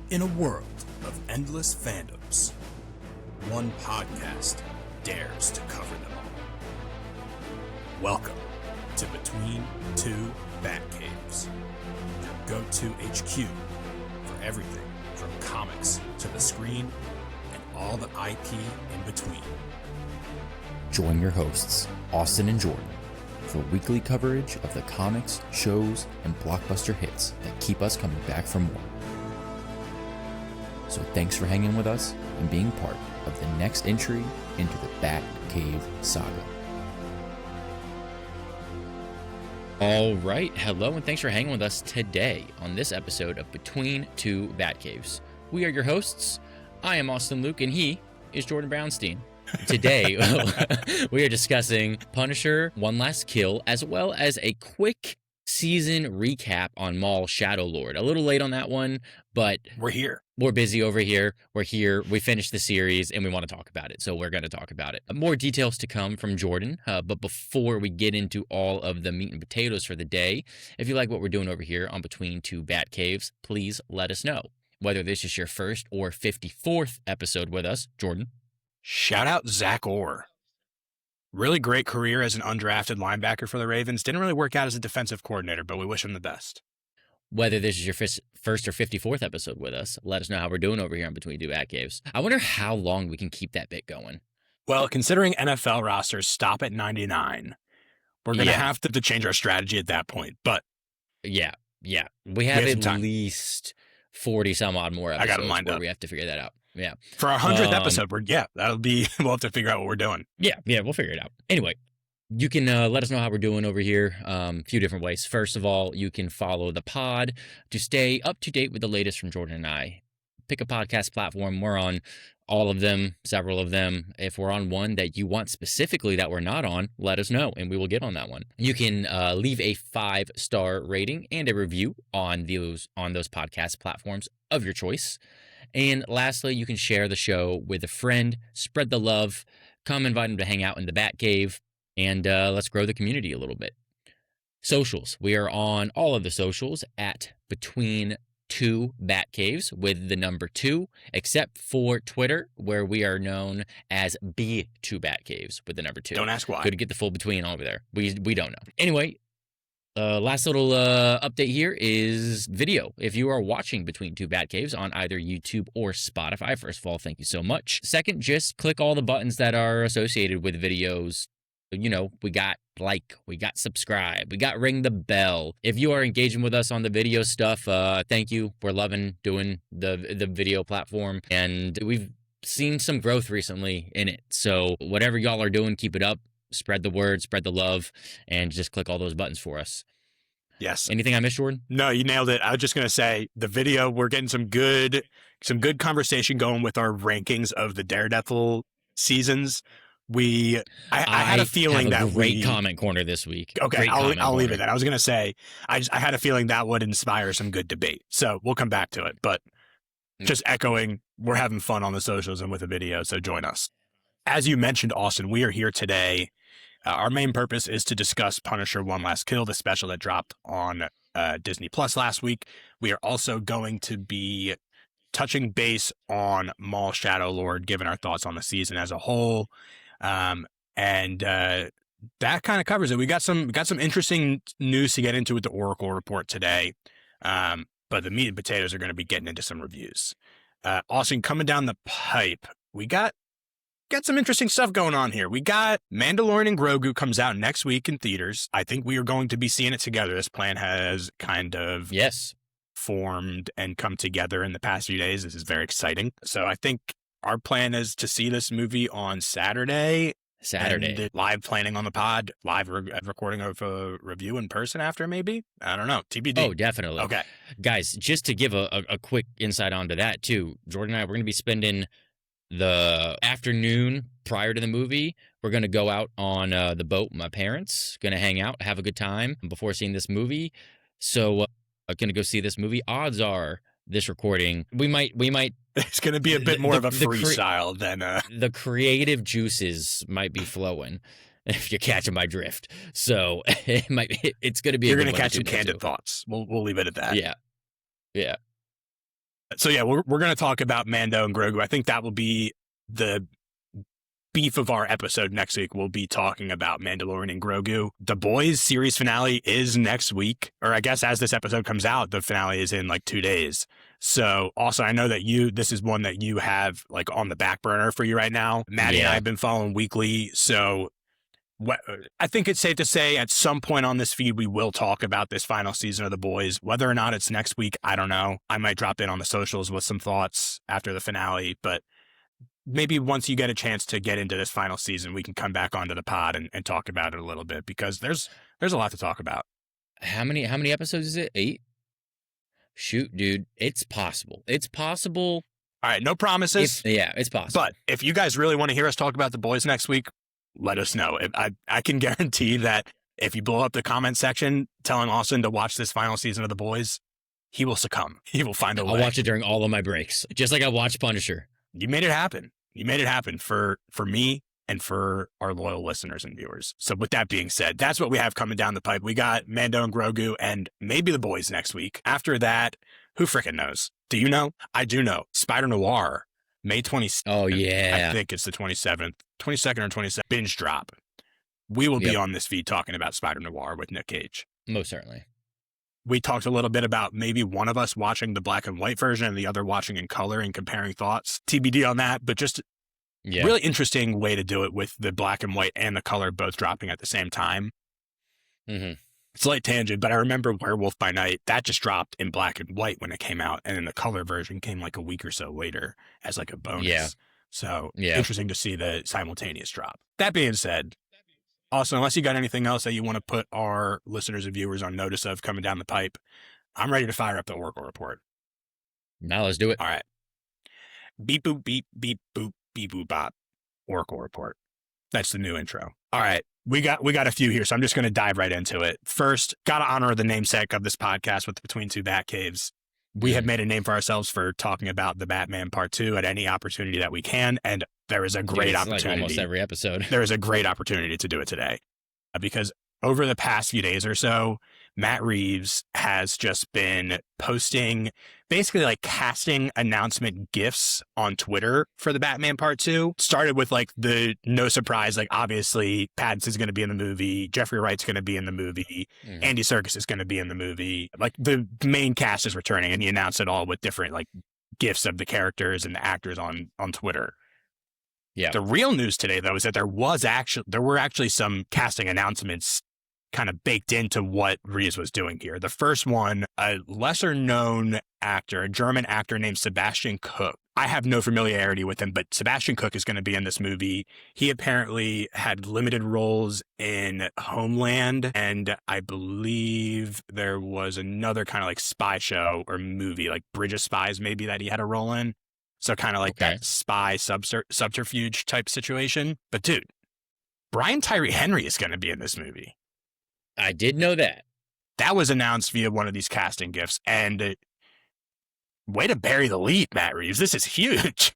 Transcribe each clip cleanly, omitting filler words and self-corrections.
In a world of endless fandoms, one podcast dares to cover them all. Welcome to Between Two Batcaves, your go-to HQ for everything from comics to the screen and all the IP in between. Join your hosts, Austin and Jordan, for weekly coverage of the comics, shows, and blockbuster hits that keep us coming back for more. So thanks for hanging with us and being part of the next entry into the Batcave saga. All right, hello, and thanks for hanging with us today on this episode of Between Two Batcaves. We are your hosts. I am Austin Luke, and he is Jordan Brownstein. Today, we are discussing Punisher: One Last Kill, as well as a quick season recap on Maul: Shadowlord. A little late on that one, but We're here. we're busy over here. We're here. We finished the series, and we want to talk about it, so we're going to talk about it. More details to come from Jordan, but before we get into all of the meat and potatoes for the day, if you like what we're doing over here on Between Two Batcaves, please let us know. Whether this is your first or 54th episode with us, Jordan. Shout out Zach Orr. Really great career as an undrafted linebacker for the Ravens. Didn't really work out as a defensive coordinator, but we wish him the best. Whether this is your first or 54th episode with us, let us know how we're doing over here on Between Two Batcaves. I wonder how long we can keep that bit going. Well, considering NFL rosters stop at 99, we're going to have to change our strategy at that point. But Yeah. We have some at time. least 40 some odd more I got episodes 'em lined where up. we have to figure that out. Yeah. for our 100th Um, episode, we'll have to figure out what we're doing. Yeah, we'll figure it out. Anyway, you can let us know how we're doing over here a few different ways. First of all, you can follow the pod to stay up to date with the latest from Jordan and I. Pick a podcast platform. We're on all of them, several of them. If we're on one that you want specifically that we're not on, let us know, and we will get on that one. You can leave a 5-star rating and a review on those podcast platforms of your choice. And lastly, you can share the show with a friend, spread the love, come invite them to hang out in the Batcave, and let's grow the community a little bit. Socials. We are on all of the socials at Between Two Batcaves with the number 2, except for Twitter, where we are known as B2 Batcaves with the number 2. Don't ask why. Good to get the full between over there. We don't know. Anyway, last little update here is video. If you are watching Between Two Batcaves on either YouTube or Spotify, first of all, thank you so much. Second, just click all the buttons that are associated with videos. You know, we got like, we got subscribe, we got ring the bell. If you are engaging with us on the video stuff, thank you. We're loving doing the video platform, and we've seen some growth recently in it. So whatever y'all are doing, keep it up. Spread the word, spread the love, and just click all those buttons for us. Yes. Anything I missed, Jordan? No, you nailed it. I was just going to say the video, we're getting some good conversation going with our rankings of the Daredevil seasons. I had a feeling have a that great comment corner this week. Okay, Great I'll comment leave corner. it then. I was going to say, I had a feeling that would inspire some good debate. So we'll come back to it. But just echoing, we're having fun on the socials and with the video, so join us. As you mentioned, Austin, we are here today. Our main purpose is to discuss Punisher: One Last Kill, the special that dropped on Disney Plus last week. We are also going to be touching base on Maul: Shadowlord, giving our thoughts on the season as a whole. And that kind of covers it. We got some interesting news to get into with the Oracle report today. But the meat and potatoes are going to be getting into some reviews. Austin, coming down the pipe, we got some interesting stuff going on here. We got Mandalorian and Grogu comes out next week in theaters. I think we are going to be seeing it together. This plan has kind of formed and come together in the past few days. This is very exciting. So I think our plan is to see this movie on Saturday. And live planning on the pod, live recording of a review in person after, maybe? I don't know. TBD. Oh, definitely. Okay. Guys, just to give a quick insight onto that, too, Jordan and I, we're going to be spending the afternoon prior to the movie. We're going to go out on the boat with my parents, going to hang out, have a good time before seeing this movie. So I'm going to go see this movie. Odds are this recording, we might it's going to be a bit more of a freestyle than the creative juices might be flowing, if you're catching my drift. So it's going to be you're going to catch some candid thoughts. We'll leave it at that. Yeah So yeah, we're going to talk about Mando and Grogu. I think that will be the beef of our episode next week. We'll be talking about Mandalorian and Grogu. The Boys series finale is next week, or I guess as this episode comes out, the finale is in like 2 days. So also, I know that this is one that you have like on the back burner for you right now. Maddie and I have been following weekly. So I think it's safe to say at some point on this feed, we will talk about this final season of The Boys. Whether or not it's next week, I don't know. I might drop in on the socials with some thoughts after the finale, but maybe once you get a chance to get into this final season, we can come back onto the pod and talk about it a little bit, because there's a lot to talk about. How many episodes is it? 8? Shoot, dude. It's possible. It's possible. All right, no promises. It's possible. But if you guys really want to hear us talk about The Boys next week, let us know. I can guarantee that if you blow up the comment section telling Austin to watch this final season of The Boys, he will succumb. He will find a way. I'll watch it during all of my breaks, just like I watched Punisher. You made it happen. You made it happen for me and for our loyal listeners and viewers. So with that being said, that's what we have coming down the pipe. We got Mando and Grogu and maybe The Boys next week. After that, who frickin' knows? Do you know? I do know. Spider Noir, May 27th. Oh, yeah. I think it's the 27th, 22nd or 27th. Binge drop. We will be on this feed talking about Spider Noir with Nick Cage. Most certainly. We talked a little bit about maybe one of us watching the black and white version and the other watching in color and comparing thoughts. TBD on that, but just really interesting way to do it with the black and white and the color both dropping at the same time. Mm-hmm. Slight tangent, but I remember Werewolf by Night, that just dropped in black and white when it came out, and then the color version came like a week or so later as like a bonus. Yeah. So interesting to see the simultaneous drop. That being said, also, unless you got anything else that you want to put our listeners and viewers on notice of coming down the pipe, I'm ready to fire up the Oracle report. Now let's do it. All right. Beep boop beep beep boop beep boop bop. Oracle report. That's the new intro. All right. We got a few here, so I'm just going to dive right into it. First, got to honor the namesake of this podcast with Between Two Batcaves. We have made a name for ourselves for talking about the Batman Part 2 at any opportunity that we can, and there is a great opportunity. Like almost every episode. There is a great opportunity to do it today, because over the past few days or so, Matt Reeves has just been posting basically like casting announcement GIFs on Twitter for the Batman Part 2. Started with like the no surprise, like obviously Pattinson's going to be in the movie, Jeffrey Wright's going to be in the movie, Andy Serkis is going to be in the movie. Like the main cast is returning, and he announced it all with different like GIFs of the characters and the actors on Twitter. Yeah. The real news today, though, is that there were actually some casting announcements kind of baked into what Reeves was doing here. The first one, a lesser known actor, a German actor named Sebastian Cook. I have no familiarity with him, but Sebastian Cook is going to be in this movie. He apparently had limited roles in Homeland, and I believe there was another kind of like spy show or movie, like Bridge of Spies maybe, that he had a role in. So kind of like that spy subterfuge type situation. But dude, Brian Tyree Henry is going to be in this movie. I did know that. That was announced via one of these casting gifts, and way to bury the lead, Matt Reeves. This is huge.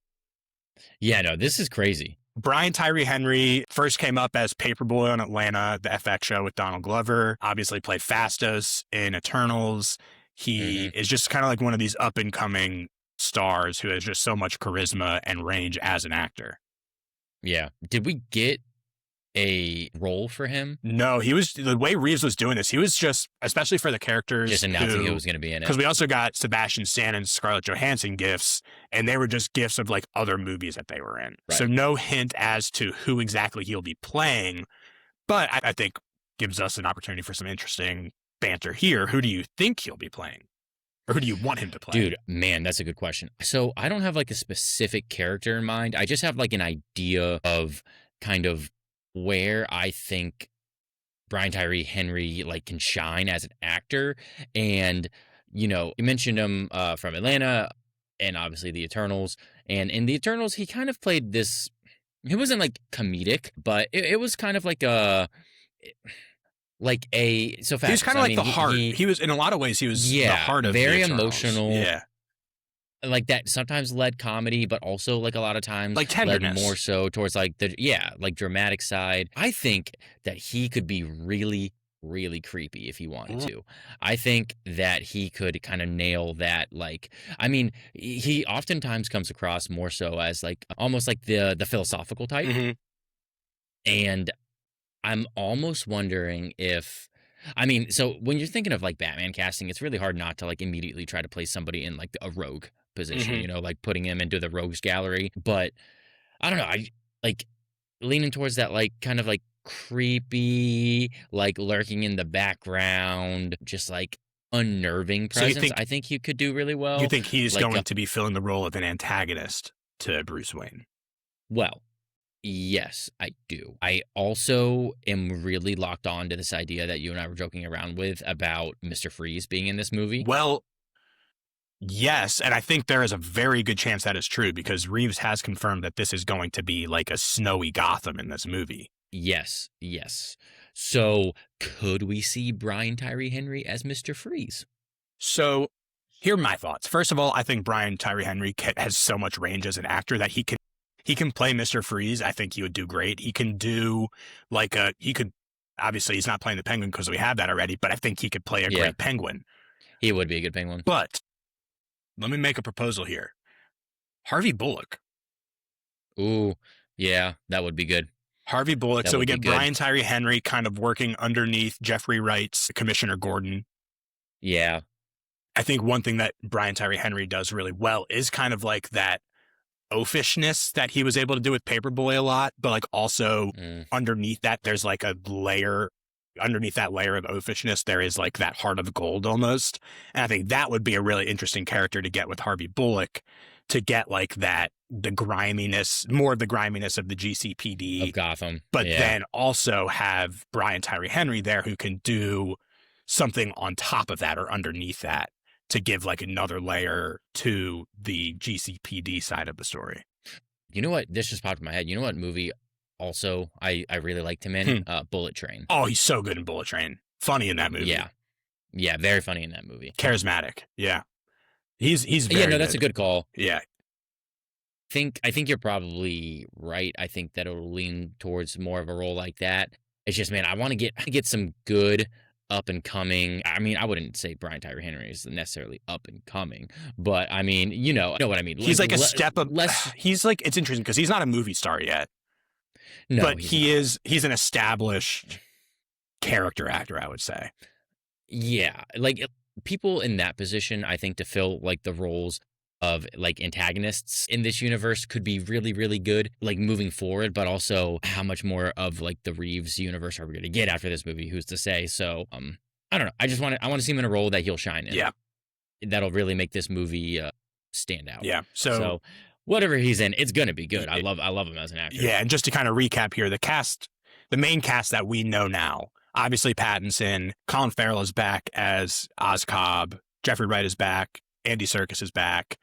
Yeah, no, this is crazy. Brian Tyree Henry first came up as Paperboy on Atlanta, the FX show with Donald Glover, obviously played Phastos in Eternals. He is just kind of like one of these up-and-coming stars who has just so much charisma and range as an actor. Yeah. Did we get a role for him? No, the way Reeves was doing this, he was just, especially for the characters, just announcing who was going to be in it. Because we also got Sebastian Stan and Scarlett Johansson gifts, and they were just gifts of like other movies that they were in. Right. So no hint as to who exactly he'll be playing, but I think gives us an opportunity for some interesting banter here. Who do you think he'll be playing? Or who do you want him to play? Dude, man, that's a good question. So I don't have like a specific character in mind. I just have like an idea of kind of where I think Brian Tyree Henry like can shine as an actor. And, you know, you mentioned him from Atlanta and obviously the Eternals. And in the Eternals, he kind of played this, he wasn't like comedic, but it was kind of like so fast. He was kind of like the heart. He was, in a lot of ways, he was the heart of very the Eternals. Emotional. Yeah. Like that sometimes led comedy, but also like a lot of times like tenderness. Led more so towards like like dramatic side. I think that he could be really, really creepy if he wanted Mm. to. I think that he could kind of nail that. Like, I mean, he oftentimes comes across more so as like almost like the philosophical type, Mm-hmm. and I'm almost wondering if. I mean, so when you're thinking of like Batman casting, it's really hard not to like immediately try to place somebody in like a rogue position, Mm-hmm. like putting him into the rogues gallery. But I don't know. I like leaning towards that, like, kind of, like, creepy, like, lurking in the background, just, like, unnerving So presence, I think you could do really you well. think he's Like, going to be filling the role of an antagonist to Bruce Wayne? well, yes, I do. I also am really locked on to this idea that you and I were joking around with about Mr. Freeze being in this movie. Well, yes, and I think there is a very good chance that is true because Reeves has confirmed that this is going to be like a snowy Gotham in this movie. Yes, yes. So, could we see Brian Tyree Henry as Mr. Freeze? So, here are my thoughts. First of all, I think Brian Tyree Henry has so much range as an actor that he can play Mr. Freeze. I think he would do great. He can do like he could obviously he's not playing the Penguin because we have that already, but I think he could play a Yeah, great Penguin. he would be a good penguin. But let me make a proposal here. Harvey Bullock. Ooh, yeah, that would be good. Harvey Bullock. That So we would be get good. Brian Tyree Henry kind of working underneath Jeffrey Wright's Commissioner Gordon. Yeah. I think one thing that Brian Tyree Henry does really well is kind of like that oafishness that he was able to do with Paperboy a lot, but like also Mm. underneath that, there's like a layer. Underneath that layer of oafishness, there is like that heart of gold almost. And I think that would be a really interesting character to get with Harvey Bullock to get like that, the griminess, more of the griminess of the Of GCPD, Gotham. but Yeah. then also have Brian Tyree Henry there who can do something on top of that or underneath that to give like another layer to the GCPD side of the story. You know what? This just popped in my head. You know what movie also I really liked him in? Bullet Train. Oh, he's so good in Bullet Train. Funny in that movie. Yeah. Yeah, very funny in that movie. Charismatic. Yeah. He's very Yeah, no, that's a good call. Yeah. I think you're probably right. I think that it'll lean towards more of a role like that. It's just, man, I want to get some good up and coming. I mean, I wouldn't say Brian Tyree Henry is necessarily up and coming, but I mean, you know what I mean. He's like a step up. Less. He's like, it's interesting because he's not a movie star yet, No, but he's he's an established character actor, I would say. Yeah, like people in that position, I think to fill like the roles of like antagonists in this universe could be really, really good, like moving forward, but also how much more of like the Reeves universe are we going to get after this movie? Who's to say? So, I don't know. I want to see him in a role that he'll shine in. Yeah. That'll really make this movie stand out. Yeah. So whatever he's in, it's going to be good. I love him as an actor. Yeah. And just to kind of recap here, the main cast that we know now, obviously Pattinson, Colin Farrell is back as Oz Cobb, Jeffrey Wright is back, Andy Serkis is back,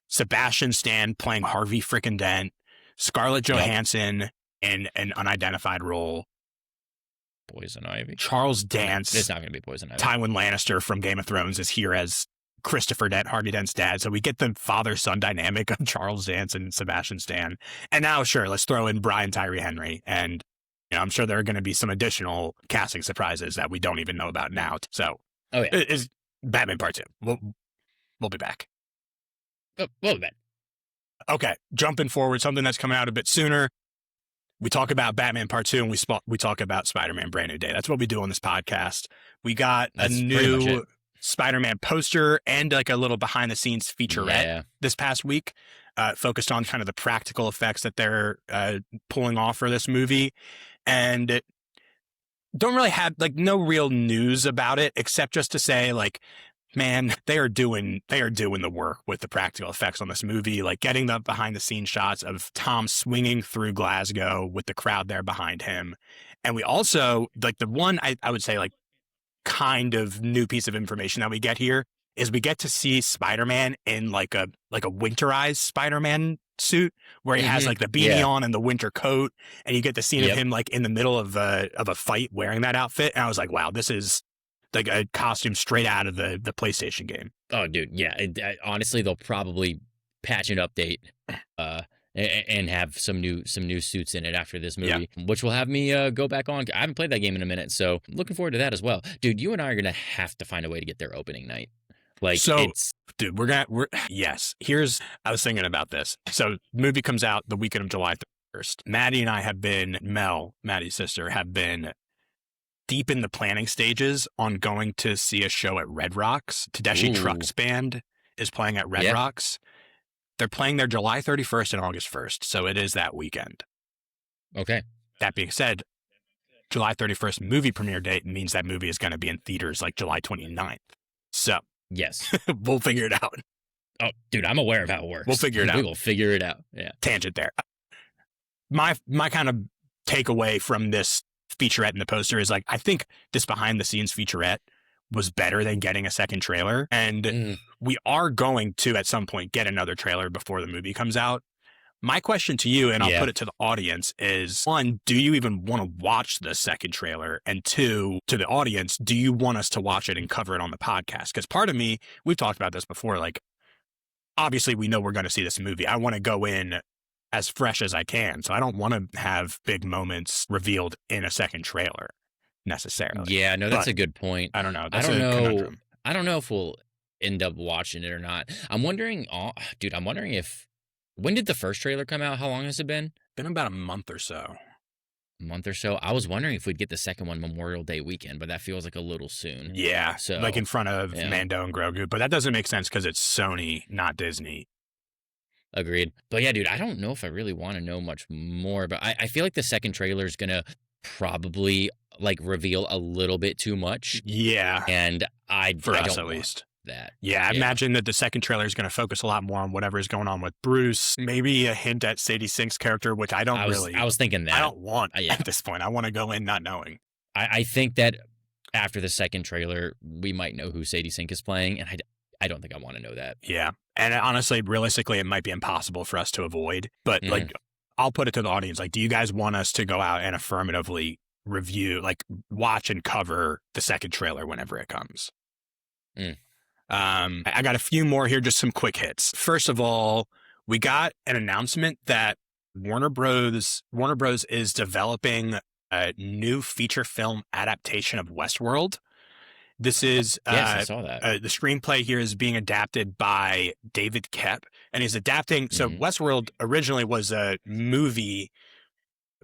Sebastian Stan playing Harvey frickin' Dent, Scarlett Johansson in an unidentified role, Poison Ivy. Charles Dance. It's not going to be Poison Ivy. Tywin Lannister from Game of Thrones is here as Christopher Dent, Harvey Dent's dad. So we get the father-son dynamic of Charles Dance and Sebastian Stan. And now, sure, let's throw in Brian Tyree Henry. And I'm sure there are going to be some additional casting surprises that we don't even know about now. So, oh yeah, is Batman Part 2. We'll be back. Well, Ben. Okay, jumping forward, something that's coming out a bit sooner. We talk about Batman Part 2 and we talk about Spider-Man Brand New Day. That's what we do on this podcast. We got That's a pretty much new it. Spider-Man poster and like a little behind-the-scenes featurette Yeah. this past week, focused on kind of the practical effects that they're pulling off for this movie. And don't really have like no real news about it except just to say like, man, they are doing the work with the practical effects on this movie, like getting the behind the scenes shots of Tom swinging through Glasgow with the crowd there behind him. And we also like the one I would say like kind of new piece of information that we get here is we get to see Spider-Man in like a winterized Spider-Man suit where he has like the beanie on and the winter coat, and you get the scene of him like in the middle of a fight wearing that outfit. And I was like, wow, this is like a costume straight out of the PlayStation game. Oh, dude, yeah. Honestly, they'll probably patch and update and have some new suits in it after this Yeah. movie, which will have me go back on. I haven't played that game in a minute, so looking forward to that as well. Dude, you and I are gonna have to find a way to get there opening night. Like So, it's dude, yes. I was thinking about this. So, movie comes out the weekend of July 1st. Maddie and I have been, Maddie's sister, have been deep in the planning stages on going to see a show at Red Rocks. Tedeschi Ooh. Trucks Band is playing at Red Yeah. Rocks. They're playing there July 31st and August 1st. So, it is that weekend. Okay. That being said, July 31st movie premiere date means that movie is going to be in theaters like July 29th. So, Yes. we'll figure it out. Oh, dude, I'm aware of how it works. We'll figure it out. We will figure it out. Yeah. Tangent there. My kind of takeaway from this featurette in the poster is like, I think this behind the scenes featurette was better than getting a second trailer. And we are going to, at some point, get another trailer before the movie comes out. My question to you, and I'll put it to the audience, is one, do you even want to watch the second trailer? And two, to the audience, do you want us to watch it and cover it on the podcast? Because part of me, we've talked about this before, like, obviously we know we're going to see this movie. I want to go in as fresh as I can. So I don't want to have big moments revealed in a second trailer necessarily. Yeah, no, that's a good point. I don't know. I don't know. Conundrum. I don't know if we'll end up watching it or not. I'm wondering, dude, when did the first trailer come out? How long has it been? Been about a month or so. A month or so. I was wondering if we'd get the second one Memorial Day weekend, but that feels like a little soon. Yeah. So like in front of Mando and Grogu, but that doesn't make sense because it's Sony, not Disney. Agreed. But yeah, dude, I don't know if I really want to know much more, but I feel like the second trailer is going to probably like reveal a little bit too much. Yeah. And I us don't at least. That. Yeah, I imagine that the second trailer is going to focus a lot more on whatever is going on with Bruce. Maybe a hint at Sadie Sink's character, which I was thinking that. I don't want at this point. I want to go in not knowing. I think that after the second trailer, we might know who Sadie Sink is playing, and I don't think I want to know that. Yeah. And honestly, realistically, it might be impossible for us to avoid. But like, I'll put it to the audience. Like, do you guys want us to go out and affirmatively review, like watch and cover the second trailer whenever it comes? I got a few more here, just some quick hits. First of all, we got an announcement that Warner Bros. Is developing a new feature film adaptation of Westworld. This is I saw that. The screenplay here is being adapted by David Koepp, and he's adapting. So Westworld originally was a movie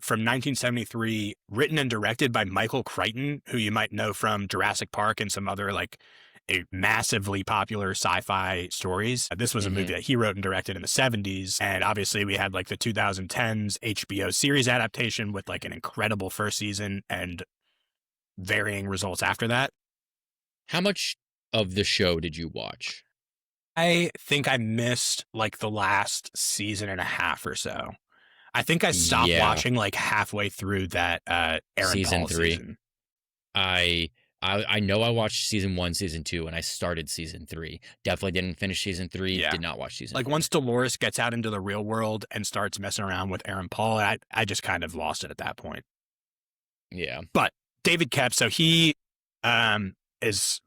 from 1973, written and directed by Michael Crichton, who you might know from Jurassic Park and some other like massively popular sci-fi stories. This was a movie that he wrote and directed in the 70s. And obviously we had like the 2010s HBO series adaptation with like an incredible first season and varying results after that. How much of the show did you watch? I think I missed like the last season and a half or so. I think I stopped watching like halfway through that Aaron season Paul 3. Season. I know I watched season 1, season 2, and I started season 3. Definitely didn't finish season 3. Did not watch season 4. Once Dolores gets out into the real world and starts messing around with Aaron Paul, I just kind of lost it at that point. Yeah. But David Koepp, so he is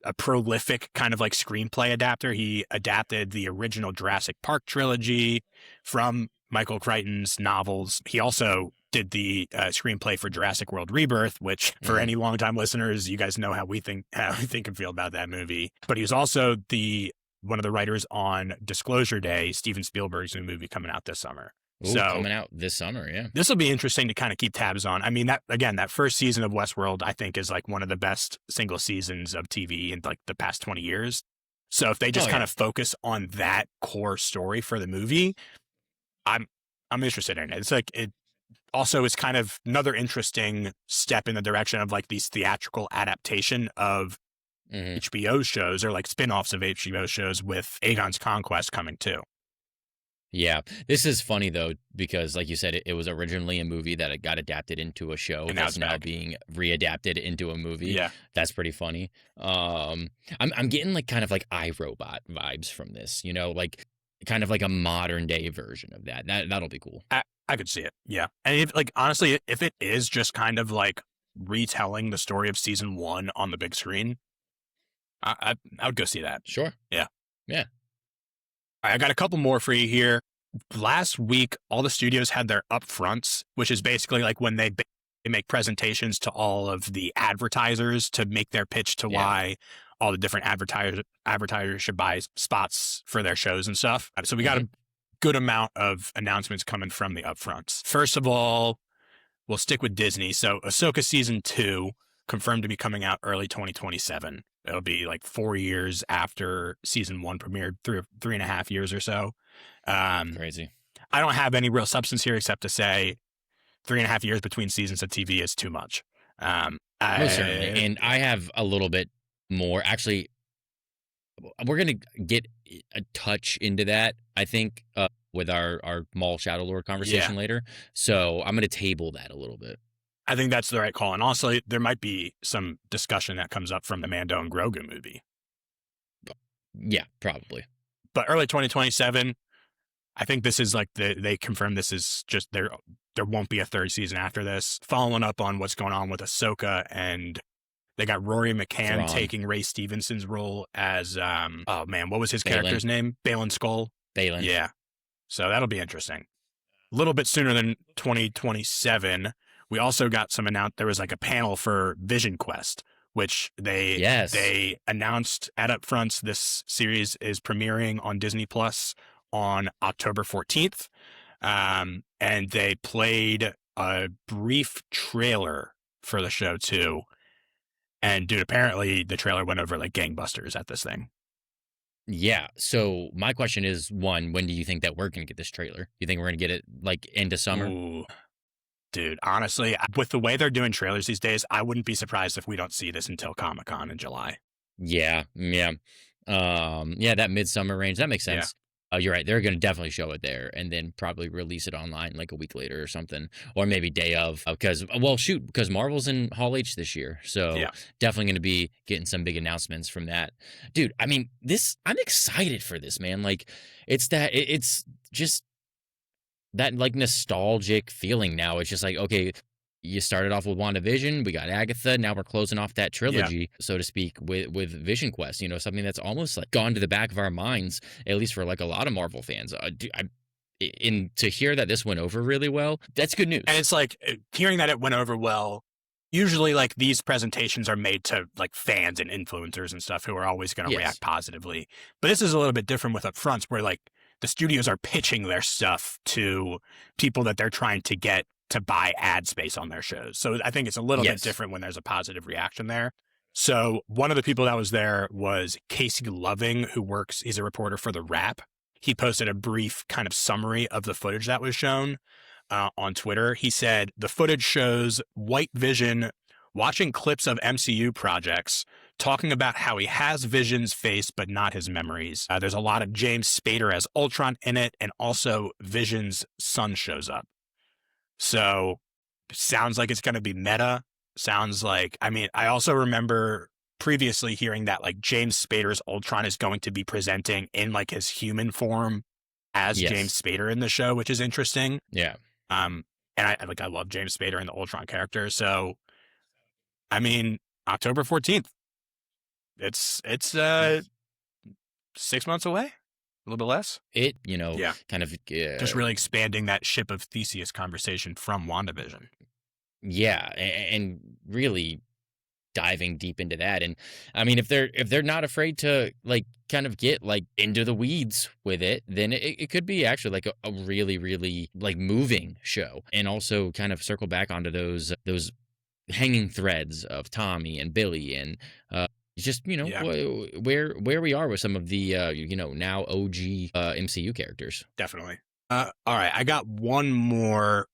a prolific kind of like screenplay adapter. He adapted the original Jurassic Park trilogy from Michael Crichton's novels. He also did the screenplay for Jurassic World Rebirth, which for any longtime listeners, you guys know how we think and feel about that movie. But he was also one of the writers on Disclosure Day, Steven Spielberg's new movie coming out this summer. Ooh, coming out this summer, yeah. This will be interesting to kind of keep tabs on. I mean, that first season of Westworld, I think, is like one of the best single seasons of TV in like the past 20 years. So if they just kind of focus on that core story for the movie, I'm interested in it. It's like it also is kind of another interesting step in the direction of like these theatrical adaptation of HBO shows or like spin-offs of HBO shows with Aegon's Conquest coming too. Yeah. This is funny, though, because like you said, it was originally a movie that it got adapted into a show and that's now being readapted into a movie. Yeah. That's pretty funny. I'm getting like kind of like iRobot vibes from this, you know, like kind of like a modern day version of that. That'll be cool. I could see it. Yeah. And if like, honestly, if it is just kind of like retelling the story of season 1 on the big screen, I would go see that. Sure. Yeah. Yeah. I got a couple more for you here. last week, all the studios had their upfronts, which is basically like when they make presentations to all of the advertisers to make their pitch to Yeah. why all the different advertisers should buy spots for their shows and stuff. So we got Hmm. a good amount of announcements coming from the upfronts. First of all, we'll stick with Disney. So Ahsoka season 2 confirmed to be coming out early 2027. It'll be like 4 years after season 1 premiered, 3.5 years or so. Crazy. I don't have any real substance here except to say 3.5 years between seasons of TV is too much. Most certainly. And I have a little bit more. Actually, we're going to get a touch into that, I think, with our Maul Shadow Lord conversation later. So I'm going to table that a little bit. I think that's the right call. And also, there might be some discussion that comes up from the Mando and Grogu movie. Yeah, probably. But early 2027, I think this is like they confirmed this is just there won't be a third season after this. Following up on what's going on with Ahsoka, and they got Rory McCann Thrawn. taking Ray Stevenson's role as oh man, what was his Baylan. character's name? Baylan Skoll. Baylan. Yeah. So that'll be interesting. A little bit sooner than 2027, we also got some there was like a panel for Vision Quest, which they announced at upfronts. This series is premiering on Disney Plus on October 14th. And they played a brief trailer for the show too. And dude, apparently the trailer went over like gangbusters at this thing. Yeah. So my question is, one, when do you think that we're going to get this trailer? You think we're going to get it like into summer? Ooh. Dude, honestly, with the way they're doing trailers these days, I wouldn't be surprised if we don't see this until Comic-Con in July. Yeah. That midsummer range, that makes sense. You're right. They're going to definitely show it there and then probably release it online like a week later or something, or maybe day of. Because Marvel's in Hall H this year, so definitely going to be getting some big announcements from that, dude. I mean, I'm excited for this, man. Like, it's just that like nostalgic feeling now. It's just like, okay, you started off with WandaVision, we got Agatha, now we're closing off that trilogy, so to speak, with Vision Quest, something that's almost like gone to the back of our minds, at least for like a lot of Marvel fans. To hear that this went over really well, that's good news. And it's like, hearing that it went over well, usually like these presentations are made to like fans and influencers and stuff who are always going to react positively. But this is a little bit different with upfronts, where like the studios are pitching their stuff to people that they're trying to get to buy ad space on their shows. So I think it's a little bit different when there's a positive reaction there. So one of the people that was there was Casey Loving, he's a reporter for The Wrap. He posted a brief kind of summary of the footage that was shown on Twitter. He said, the footage shows White Vision watching clips of MCU projects, talking about how he has Vision's face but not his memories. There's a lot of James Spader as Ultron in it, and also Vision's son shows up. So sounds like it's going to be meta. Sounds like, I also remember previously hearing that like James Spader's Ultron is going to be presenting in like his human form as James Spader in the show, which is interesting. Yeah. And I love James Spader and the Ultron character. So, October 14th, it's 6 months away. A little bit less. Kind of just really expanding that ship of Theseus conversation from WandaVision. Yeah, and really diving deep into that. And if they're not afraid to like kind of get like into the weeds with it, then it could be actually like a really, really like moving show, and also kind of circle back onto those hanging threads of Tommy and Billy and just where we are with some of the now OG MCU characters. Definitely. All right, I got one more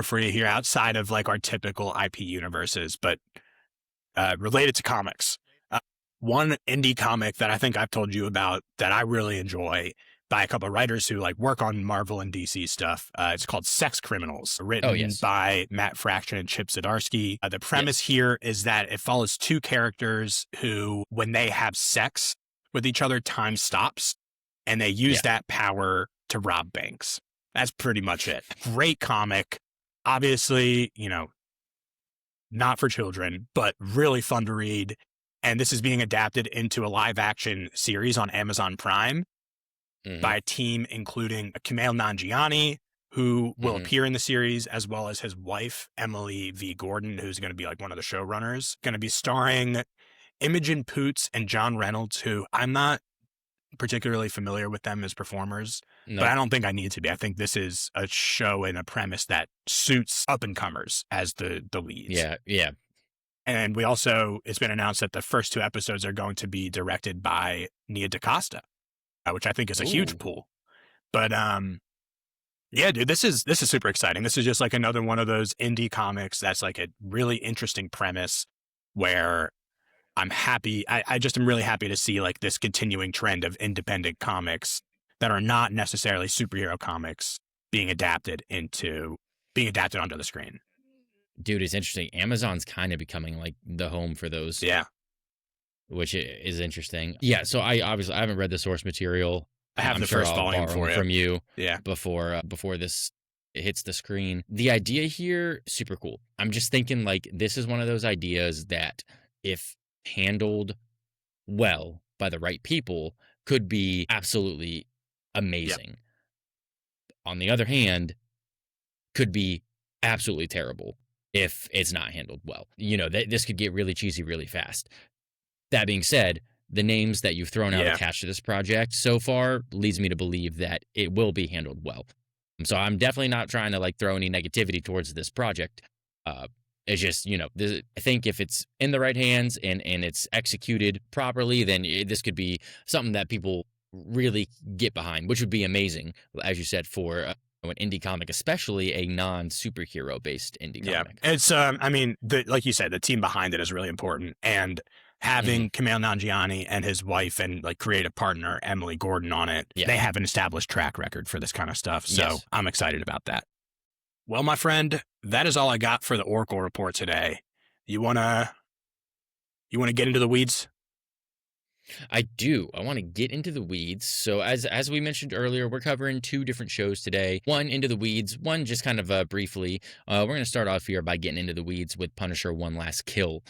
for you here outside of like our typical IP universes, but related to comics. One indie comic that I think I've told you about that I really enjoy, by a couple of writers who like work on Marvel and DC stuff. It's called Sex Criminals, written by Matt Fraction and Chip Zdarsky. The premise here is that it follows two characters who, when they have sex with each other, time stops, and they use that power to rob banks. That's pretty much it. Great comic. Obviously, not for children, but really fun to read. And this is being adapted into a live action series on Amazon Prime. Mm-hmm. by a team including Kumail Nanjiani, who will Mm-hmm. appear in the series, as well as his wife, Emily V. Gordon, who's going to be like one of the showrunners. Going to be starring Imogen Poots and John Reynolds, who I'm not particularly familiar with them as performers, but Nope. I don't think I need to be. I think this is a show and a premise that suits up and comers as the leads. Yeah. Yeah. And we also, it's been announced that the first 2 episodes are going to be directed by Nia DaCosta, which I think is a huge Ooh. pull. But yeah, dude, this is super exciting. This is just like another one of those indie comics that's like a really interesting premise where I'm happy. I just am really happy to see like this continuing trend of independent comics that are not necessarily superhero comics being adapted onto the screen. Dude, it's interesting. Amazon's kind of becoming like the home for those, Yeah. which is interesting. Yeah, so I haven't read the source material. I have I'm the sure first I'll volume borrow for them you. from you Yeah. before this hits the screen. The idea here, super cool. I'm just thinking like this is one of those ideas that if handled well by the right people could be absolutely amazing. Yep. On the other hand, could be absolutely terrible if it's not handled well. You know, this could get really cheesy really fast. That being said, the names that you've thrown out attached to this project so far leads me to believe that it will be handled well. So I'm definitely not trying to like throw any negativity towards this project. It's just, you know, I think if it's in the right hands and it's executed properly, then this could be something that people really get behind, which would be amazing, as you said, for an indie comic, especially a non-superhero based indie comic. Yeah, it's I mean, like you said, the team behind it is really important, and having Kumail Nanjiani and his wife and like creative partner Emily Gordon on it, they have an established track record for this kind of stuff. So I'm excited about that. Well, my friend, that is all I got for the Oracle report today. You wanna get into the weeds? I do. I want to get into the weeds. So as we mentioned earlier, we're covering 2 different shows today. One into the weeds, one just kind of briefly. We're going to start off here by getting into the weeds with Punisher: One Last Kill,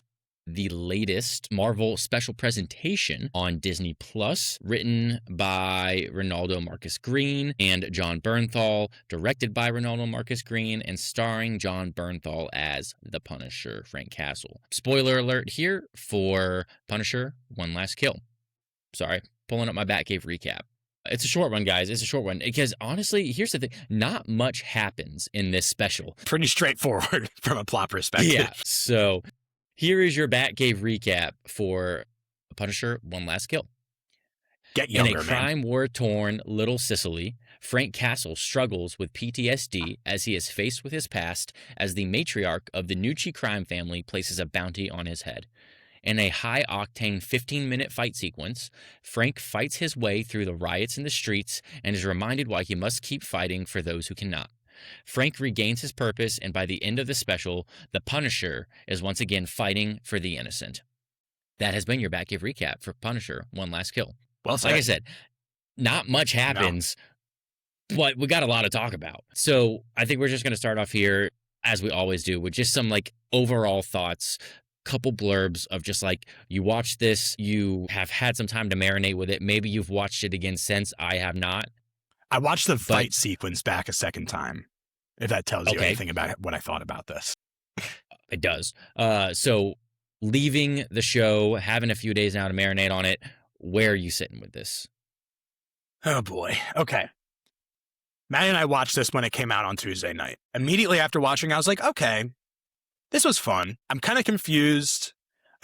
the latest Marvel special presentation on Disney Plus, written by Ronaldo Marcus Green and John Bernthal, directed by Ronaldo Marcus Green, and starring John Bernthal as the Punisher, Frank Castle. Spoiler alert here for Punisher: One Last Kill. Sorry, pulling up my Batcave recap. It's a short one, guys. It's a short one. Because honestly, here's the thing. Not much happens in this special. Pretty straightforward from a plot perspective. Yeah. So here is your Batcave recap for Punisher: One Last Kill. Get younger, in a crime war-torn Little Sicily, Frank Castle struggles with PTSD as he is faced with his past as the matriarch of the Nucci crime family places a bounty on his head. In a high-octane 15-minute fight sequence, Frank fights his way through the riots in the streets and is reminded why he must keep fighting for those who cannot. Frank regains his purpose, and by the end of the special, the Punisher is once again fighting for the innocent. That has been your Batcave recap for Punisher: One Last Kill. Well said. Like I said, not much happens, but we got a lot to talk about. So I think we're just going to start off here, as we always do, with just some like overall thoughts, couple blurbs of just like, you watch this, you have had some time to marinate with it. Maybe you've watched it again since. I have not. I watched the fight sequence back a second time, if that tells you anything about what I thought about this. It does. So leaving the show, having a few days now to marinate on it, where are you sitting with this? Oh boy. Okay. Maddie and I watched this when it came out on Tuesday night. Immediately after watching, I was like, okay, this was fun. I'm kind of confused.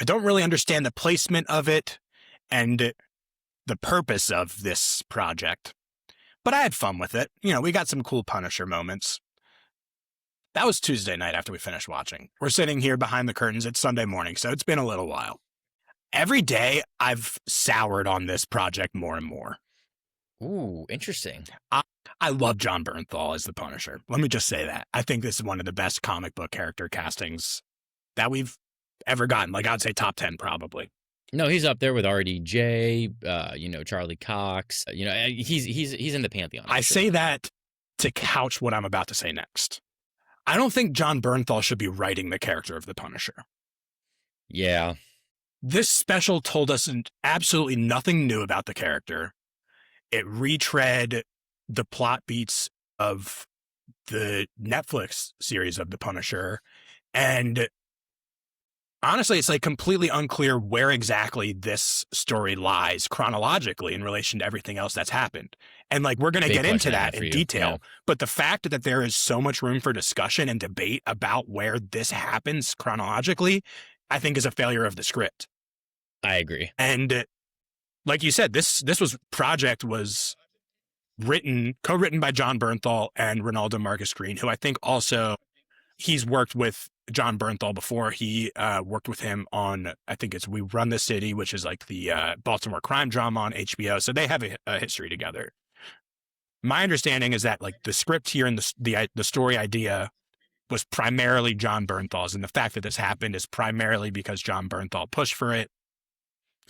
I don't really understand the placement of it and the purpose of this project. But I had fun with it. You know, we got some cool Punisher moments. That was Tuesday night after we finished watching. We're sitting here behind the curtains. It's Sunday morning, so it's been a little while. Every day, I've soured on this project more and more. Ooh, interesting. I love John Bernthal as the Punisher. Let me just say that. I think this is one of the best comic book character castings that we've ever gotten. Like, I'd say top 10 probably. No, he's up there with RDJ, Charlie Cox. He's in the pantheon. I say that to couch what I'm about to say next. I don't think John Bernthal should be writing the character of the Punisher. Yeah. This special told us absolutely nothing new about the character. it retread the plot beats of the Netflix series of The Punisher. And honestly, it's like completely unclear where exactly this story lies chronologically in relation to everything else that's happened. And like, we're going to Big get into question I that have for in you. detail. Yeah. But the fact that there is so much room for discussion and debate about where this happens chronologically, I think is a failure of the script. I agree. And like you said, this project was co-written by John Bernthal and Ronaldo Marcus Green, who I think also he's worked with John Bernthal before. He worked with him on, I think it's We Run the City, which is like the Baltimore crime drama on HBO. So they have a history together. My understanding is that like the script here and the story idea was primarily John Bernthal's, and the fact that this happened is primarily because John Bernthal pushed for it.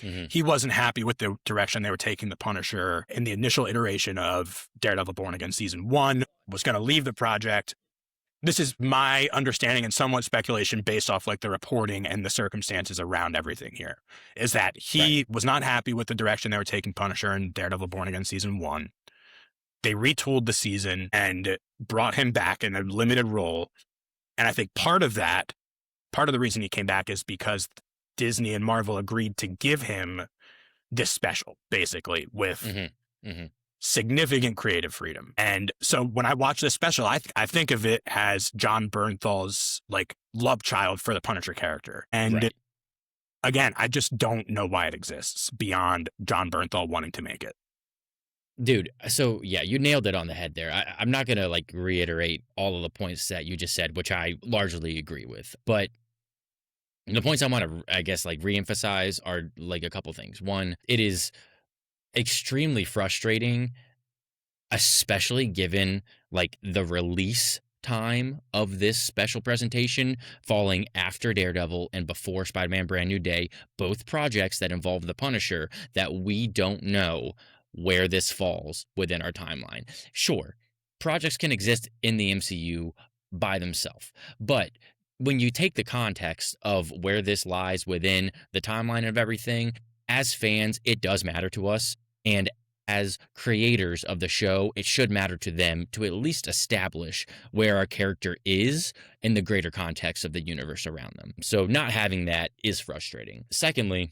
Mm-hmm. He wasn't happy with the direction they were taking the Punisher in the initial iteration of Daredevil Born Again Season 1, was going to leave the project. This is my understanding and somewhat speculation based off like the reporting and the circumstances around everything here, is that he was not happy with the direction they were taking Punisher in Daredevil Born Again Season 1. They retooled the season and brought him back in a limited role. And I think part of the reason he came back is because Disney and Marvel agreed to give him this special, basically, with significant creative freedom. And so when I watch this special, I think of it as John Bernthal's like love child for the Punisher character. And again, I just don't know why it exists beyond John Bernthal wanting to make it. Dude, so yeah, you nailed it on the head there. I'm not going to like reiterate all of the points that you just said, which I largely agree with. But the points I want to, I guess, like reemphasize are like a couple things. One, it is extremely frustrating, especially given like the release time of this special presentation falling after Daredevil and before Spider-Man Brand New Day, both projects that involve the Punisher, that we don't know where this falls within our timeline. Sure, projects can exist in the MCU by themselves, but when you take the context of where this lies within the timeline of everything, as fans, it does matter to us. And as creators of the show, it should matter to them to at least establish where our character is in the greater context of the universe around them. So not having that is frustrating. Secondly,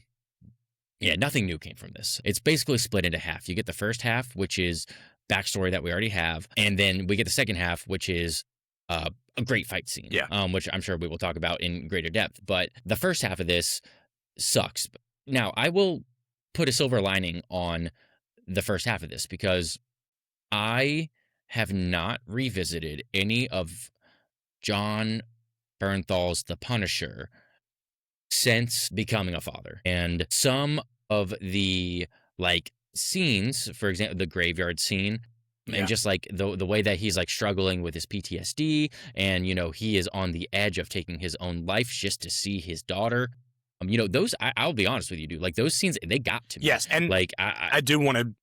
yeah, nothing new came from this. It's basically split into half. You get the first half, which is backstory that we already have, and then we get the second half, which is a great fight scene, which I'm sure we will talk about in greater depth. But the first half of this sucks. Now, I will put a silver lining on the first half of this because I have not revisited any of John Bernthal's The Punisher since becoming a father. And some of the like scenes, for example, the graveyard scene, and just like the way that he's like struggling with his PTSD, and you know, he is on the edge of taking his own life just to see his daughter. You know, those I'll be honest with you, dude. Like those scenes, they got to me. Yes, and like I do want to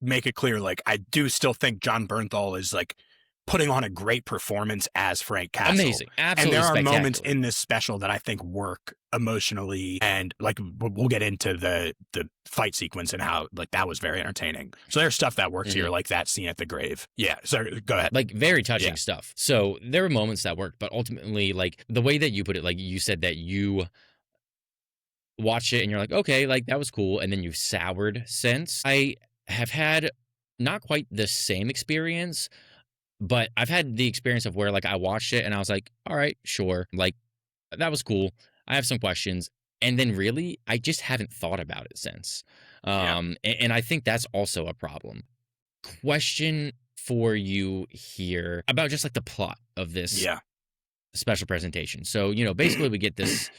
make it clear, like I do still think John Bernthal is like putting on a great performance as Frank Castle. Amazing, absolutely. And there are moments in this special that I think work emotionally, and like we'll get into the fight sequence and how like that was very entertaining. So there's stuff that works here, like that scene at the grave. Yeah, so go ahead. Like very touching stuff. So there were moments that worked, but ultimately, like the way that you put it, like you said that you watched it and you're like, okay, like that was cool, and then you've soured since. I have had not quite the same experience, but I've had the experience of where like I watched it and I was like, all right, sure, like that was cool. I have some questions, and then really I just haven't thought about it since. And I think that's also a problem. Question for you here about just like the plot of this special presentation. So, you know, basically we get this,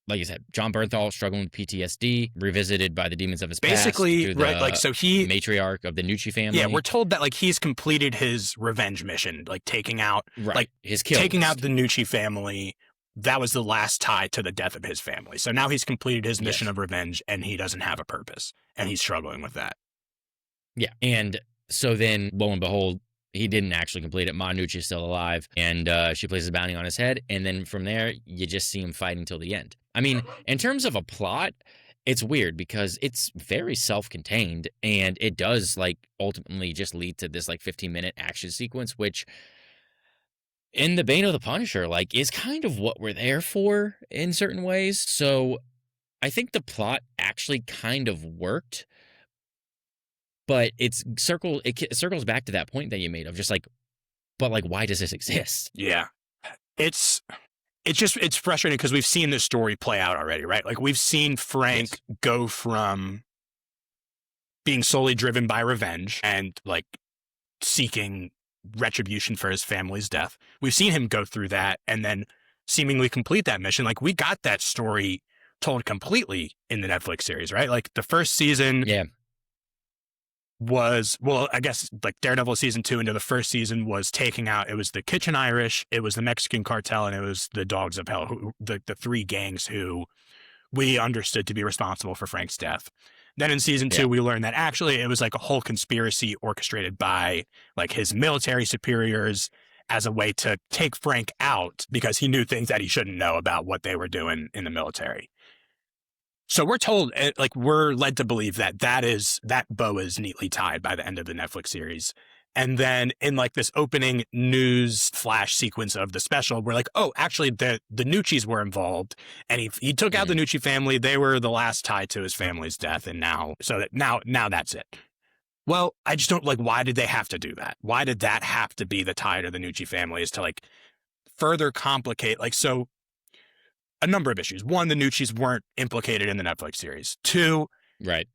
like you said, John Bernthal struggling with PTSD, revisited by the demons of his past. Basically, right? Like, so he matriarch of the Nucci family. Yeah, we're told that like he's completed his revenge mission, like taking out, like his kill taking list. out the Nucci family. That was the last tie to the death of his family. So now he's completed his mission of revenge, and he doesn't have a purpose, and he's struggling with that. Yeah, and so then, lo and behold, he didn't actually complete it. Ma Nucci's still alive, and she places a bounty on his head, and then from there, you just see him fighting till the end. I mean, in terms of a plot, it's weird because it's very self-contained and it does like ultimately just lead to this like 15-minute action sequence, which in the Bane of the Punisher, like, is kind of what we're there for in certain ways. So I think the plot actually kind of worked, but it circles back to that point that you made of just like, but like, why does this exist? Yeah. It's it's frustrating because we've seen this story play out already, right? Like we've seen Frank Yes. go from being solely driven by revenge and like seeking retribution for his family's death. We've seen him go through that and then seemingly complete that mission. Like we got that story told completely in the Netflix series, right? Like the first season Yeah. was, well, I guess like Daredevil season 2 into the first season was taking out, it was the Kitchen Irish, it was the Mexican cartel, and it was the Dogs of Hell, the three gangs who we understood to be responsible for Frank's death. Then in season Yeah. 2, we learned that actually it was like a whole conspiracy orchestrated by like his military superiors as a way to take Frank out because he knew things that he shouldn't know about what they were doing in the military. So we're told, like, we're led to believe that that bow is neatly tied by the end of the Netflix series. And then in like this opening news flash sequence of the special, we're like, oh, actually the Nucci's were involved, and he took out the Mhm. Nucci family. They were the last tie to his family's death, and now that's it. Well, I just don't like. Why did they have to do that? Why did that have to be the tie to the Nucci family? Is to like further complicate like so a number of issues. One, the Nucci's weren't implicated in the Netflix series. Two, Right.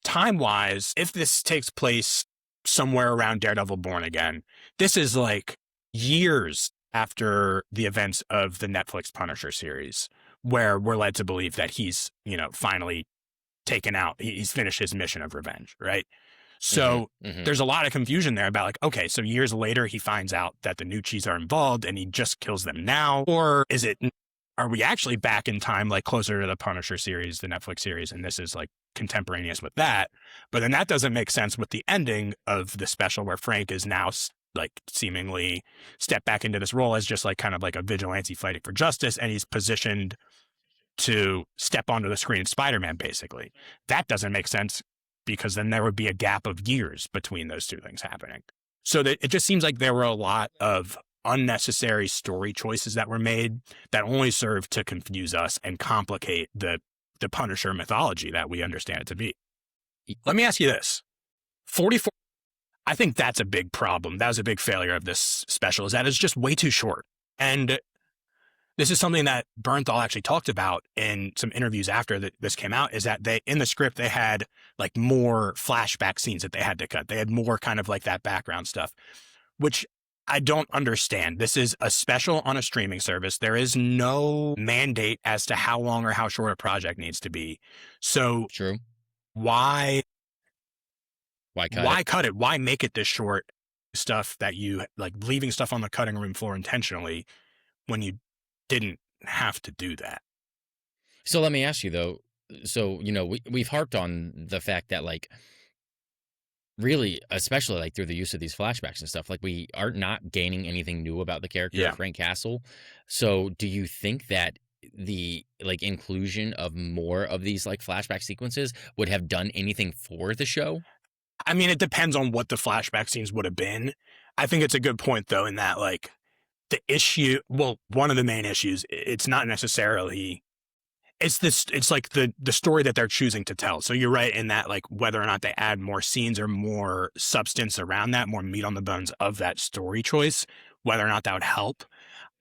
time wise, if this takes place somewhere around Daredevil Born Again, this is like years after the events of the Netflix Punisher series, where we're led to believe that he's, finally taken out, he's finished his mission of revenge, right? Hmm. So Hmm. there's a lot of confusion there about like, okay, so years later he finds out that the Nucci's are involved and he just kills them now, or are we actually back in time, like closer to the Punisher series, the Netflix series, and this is like contemporaneous with that? But then that doesn't make sense with the ending of the special where Frank is now like seemingly stepped back into this role as just like kind of like a vigilante fighting for justice, and he's positioned to step onto the screen in Spider-Man, basically. That doesn't make sense because then there would be a gap of years between those two things happening. So that it just seems like there were a lot of unnecessary story choices that were made that only serve to confuse us and complicate the Punisher mythology that we understand it to be. Let me ask you this. 44, I think that's a big problem. That was a big failure of this special, is that it's just way too short. And this is something that Bernthal actually talked about in some interviews after this came out, is that in the script, they had like more flashback scenes that they had to cut. They had more kind of like that background stuff, which I don't understand. This is a special on a streaming service. There is no mandate as to how long or how short a project needs to be. So True. why Why cut it? why cut it? Why make it this short? Stuff that you like leaving stuff on the cutting room floor intentionally when you didn't have to do that. So let me ask you though. So, we've harped on the fact that like really, especially like through the use of these flashbacks and stuff, like we are not gaining anything new about the character of Yeah. Frank Castle. So do you think that the like inclusion of more of these like flashback sequences would have done anything for the show? I mean, it depends on what the flashback scenes would have been. I think it's a good point, though, in that, like, one of the main issues, it's not necessarily, it's like the story that they're choosing to tell. So you're right in that, like, whether or not they add more scenes or more substance around that, more meat on the bones of that story choice, whether or not that would help.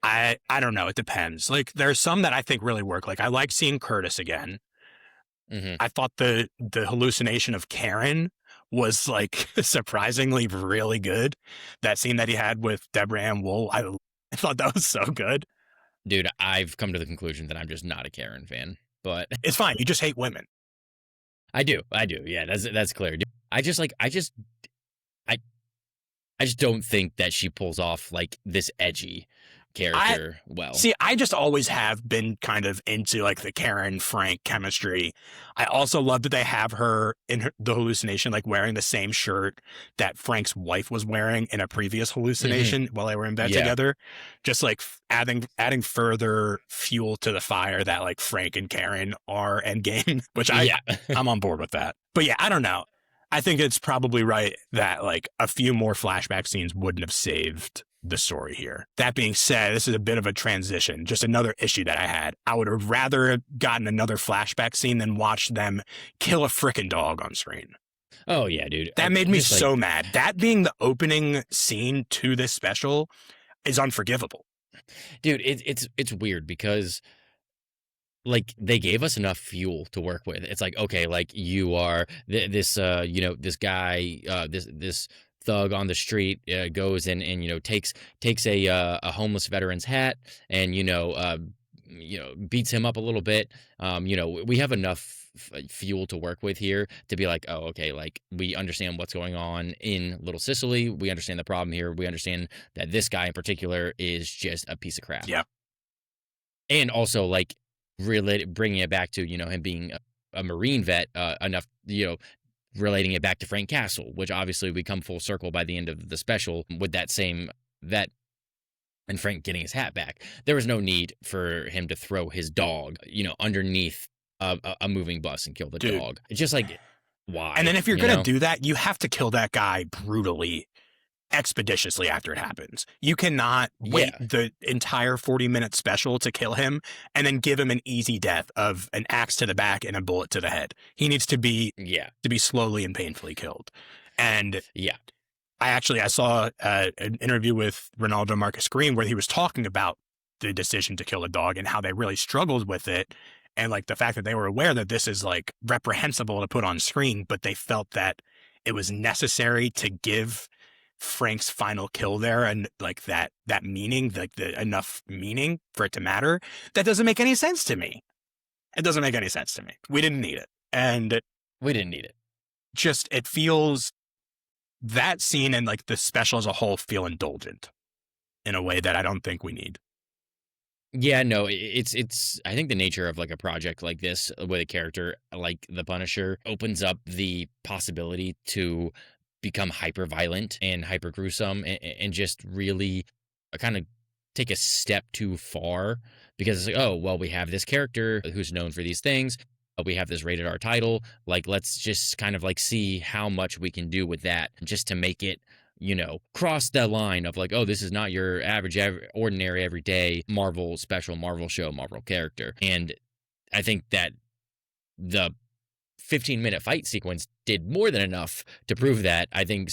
I don't know. It depends. Like, there's some that I think really work. Like, I like seeing Curtis again. Hmm. I thought the hallucination of Karen was like surprisingly really good. That scene that he had with Deborah Ann Wool, I thought that was so good. Dude, I've come to the conclusion that I'm just not a Karen fan, but It's fine. You just hate women. I do. Yeah, that's clear. Dude, I I just don't think that she pulls off like this edgy I character well. see. I just always have been kind of into like the Karen Frank chemistry. I also love that they have her in the hallucination, like wearing the same shirt that Frank's wife was wearing in a previous Hmm. hallucination while they were in bed Yeah. together. Just like adding further fuel to the fire that like Frank and Karen are endgame, which Yeah. I'm on board with that. But yeah, I don't know. I think it's probably right that like a few more flashback scenes wouldn't have saved the story here. That being said, this is a bit of a transition, just another issue that I had. I would have rather gotten another flashback scene than watch them kill a frickin' dog on screen. Oh yeah, dude. That made me Just like, so mad. That being the opening scene to this special is unforgivable. dude, it's weird because like they gave us enough fuel to work with. It's like, okay, like you are this this guy, this thug on the street goes and takes a homeless veteran's hat and beats him up a little bit. We have enough fuel to work with here to be like, oh, okay, like we understand what's going on in Little Sicily. We understand the problem here. We understand that this guy in particular is just a piece of crap. Yeah. And also like bringing it back to him being a Marine vet, enough, relating it back to Frank Castle, which obviously we come full circle by the end of the special with that same vet and Frank getting his hat back. There was no need for him to throw his dog, underneath a moving bus and kill the Dude. dog. It's just like, why? And then if you're going to do that, you have to kill that guy brutally, expeditiously after it happens. You cannot wait the entire 40-minute special to kill him and then give him an easy death of an axe to the back and a bullet to the head. He needs to be slowly and painfully killed. And I saw an interview with Ronaldo Marcus Green where he was talking about the decision to kill a dog and how they really struggled with it. And like the fact that they were aware that this is like reprehensible to put on screen, but they felt that it was necessary to give Frank's final kill there and like that meaning, like the enough meaning for it to matter. That doesn't make any sense to me. It doesn't make any sense to me. We didn't need it. And we didn't need it. Just, it feels, that scene and like the special as a whole feel indulgent in a way that I don't think we need. Yeah, no, it's I think the nature of like a project like this with a character like the Punisher opens up the possibility to become hyper violent and hyper gruesome and just really kind of take a step too far because it's like, oh, well, we have this character who's known for these things. We have this rated R title. Like, let's just kind of like see how much we can do with that just to make it, cross that line of like, oh, this is not your average, ordinary, everyday Marvel special, Marvel show, Marvel character. And I think that the 15-minute fight sequence did more than enough to prove that. I think,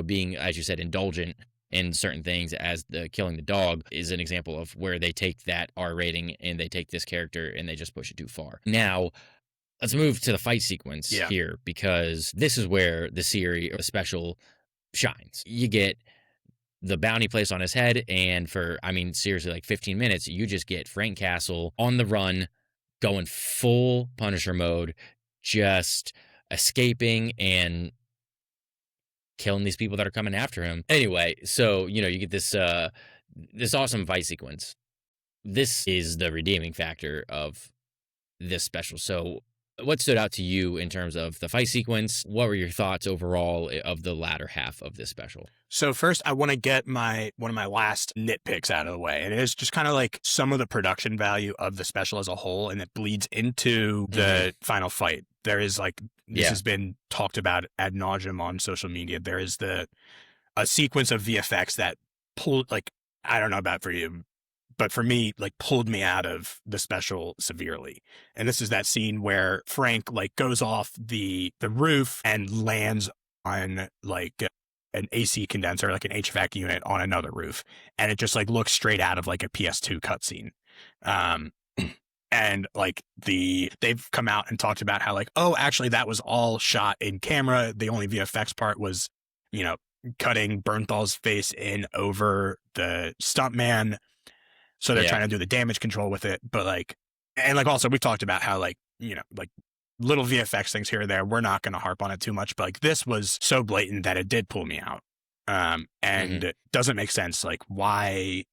being, as you said, indulgent in certain things as the killing the dog is an example of where they take that R rating and they take this character and they just push it too far. Now, let's move to the fight sequence here because this is where the series or special shines. You get the bounty placed on his head, and for, seriously, like 15 minutes, you just get Frank Castle on the run, going full Punisher mode, just escaping and killing these people that are coming after him. Anyway, so, you get this awesome fight sequence. This is the redeeming factor of this special. So what stood out to you in terms of the fight sequence? What were your thoughts overall of the latter half of this special? So first, I want to get one of my last nitpicks out of the way. And it is just kind of like some of the production value of the special as a whole, and it bleeds into the final fight. There is like, this has been talked about ad nauseum on social media. There is a sequence of VFX that pulled, like, I don't know about for you, but for me, like, pulled me out of the special severely. And this is that scene where Frank like goes off the roof and lands on like an AC condenser, like an HVAC unit on another roof. And it just like looks straight out of like a PS2 cutscene. And like they've come out and talked about how like, oh, actually that was all shot in camera. The only VFX part was, cutting Bernthal's face in over the stuntman. So they're trying to do the damage control with it. But like, and like also we've talked about how like, like little VFX things here or there, we're not going to harp on it too much. But like this was so blatant that it did pull me out. And it doesn't make sense. Like why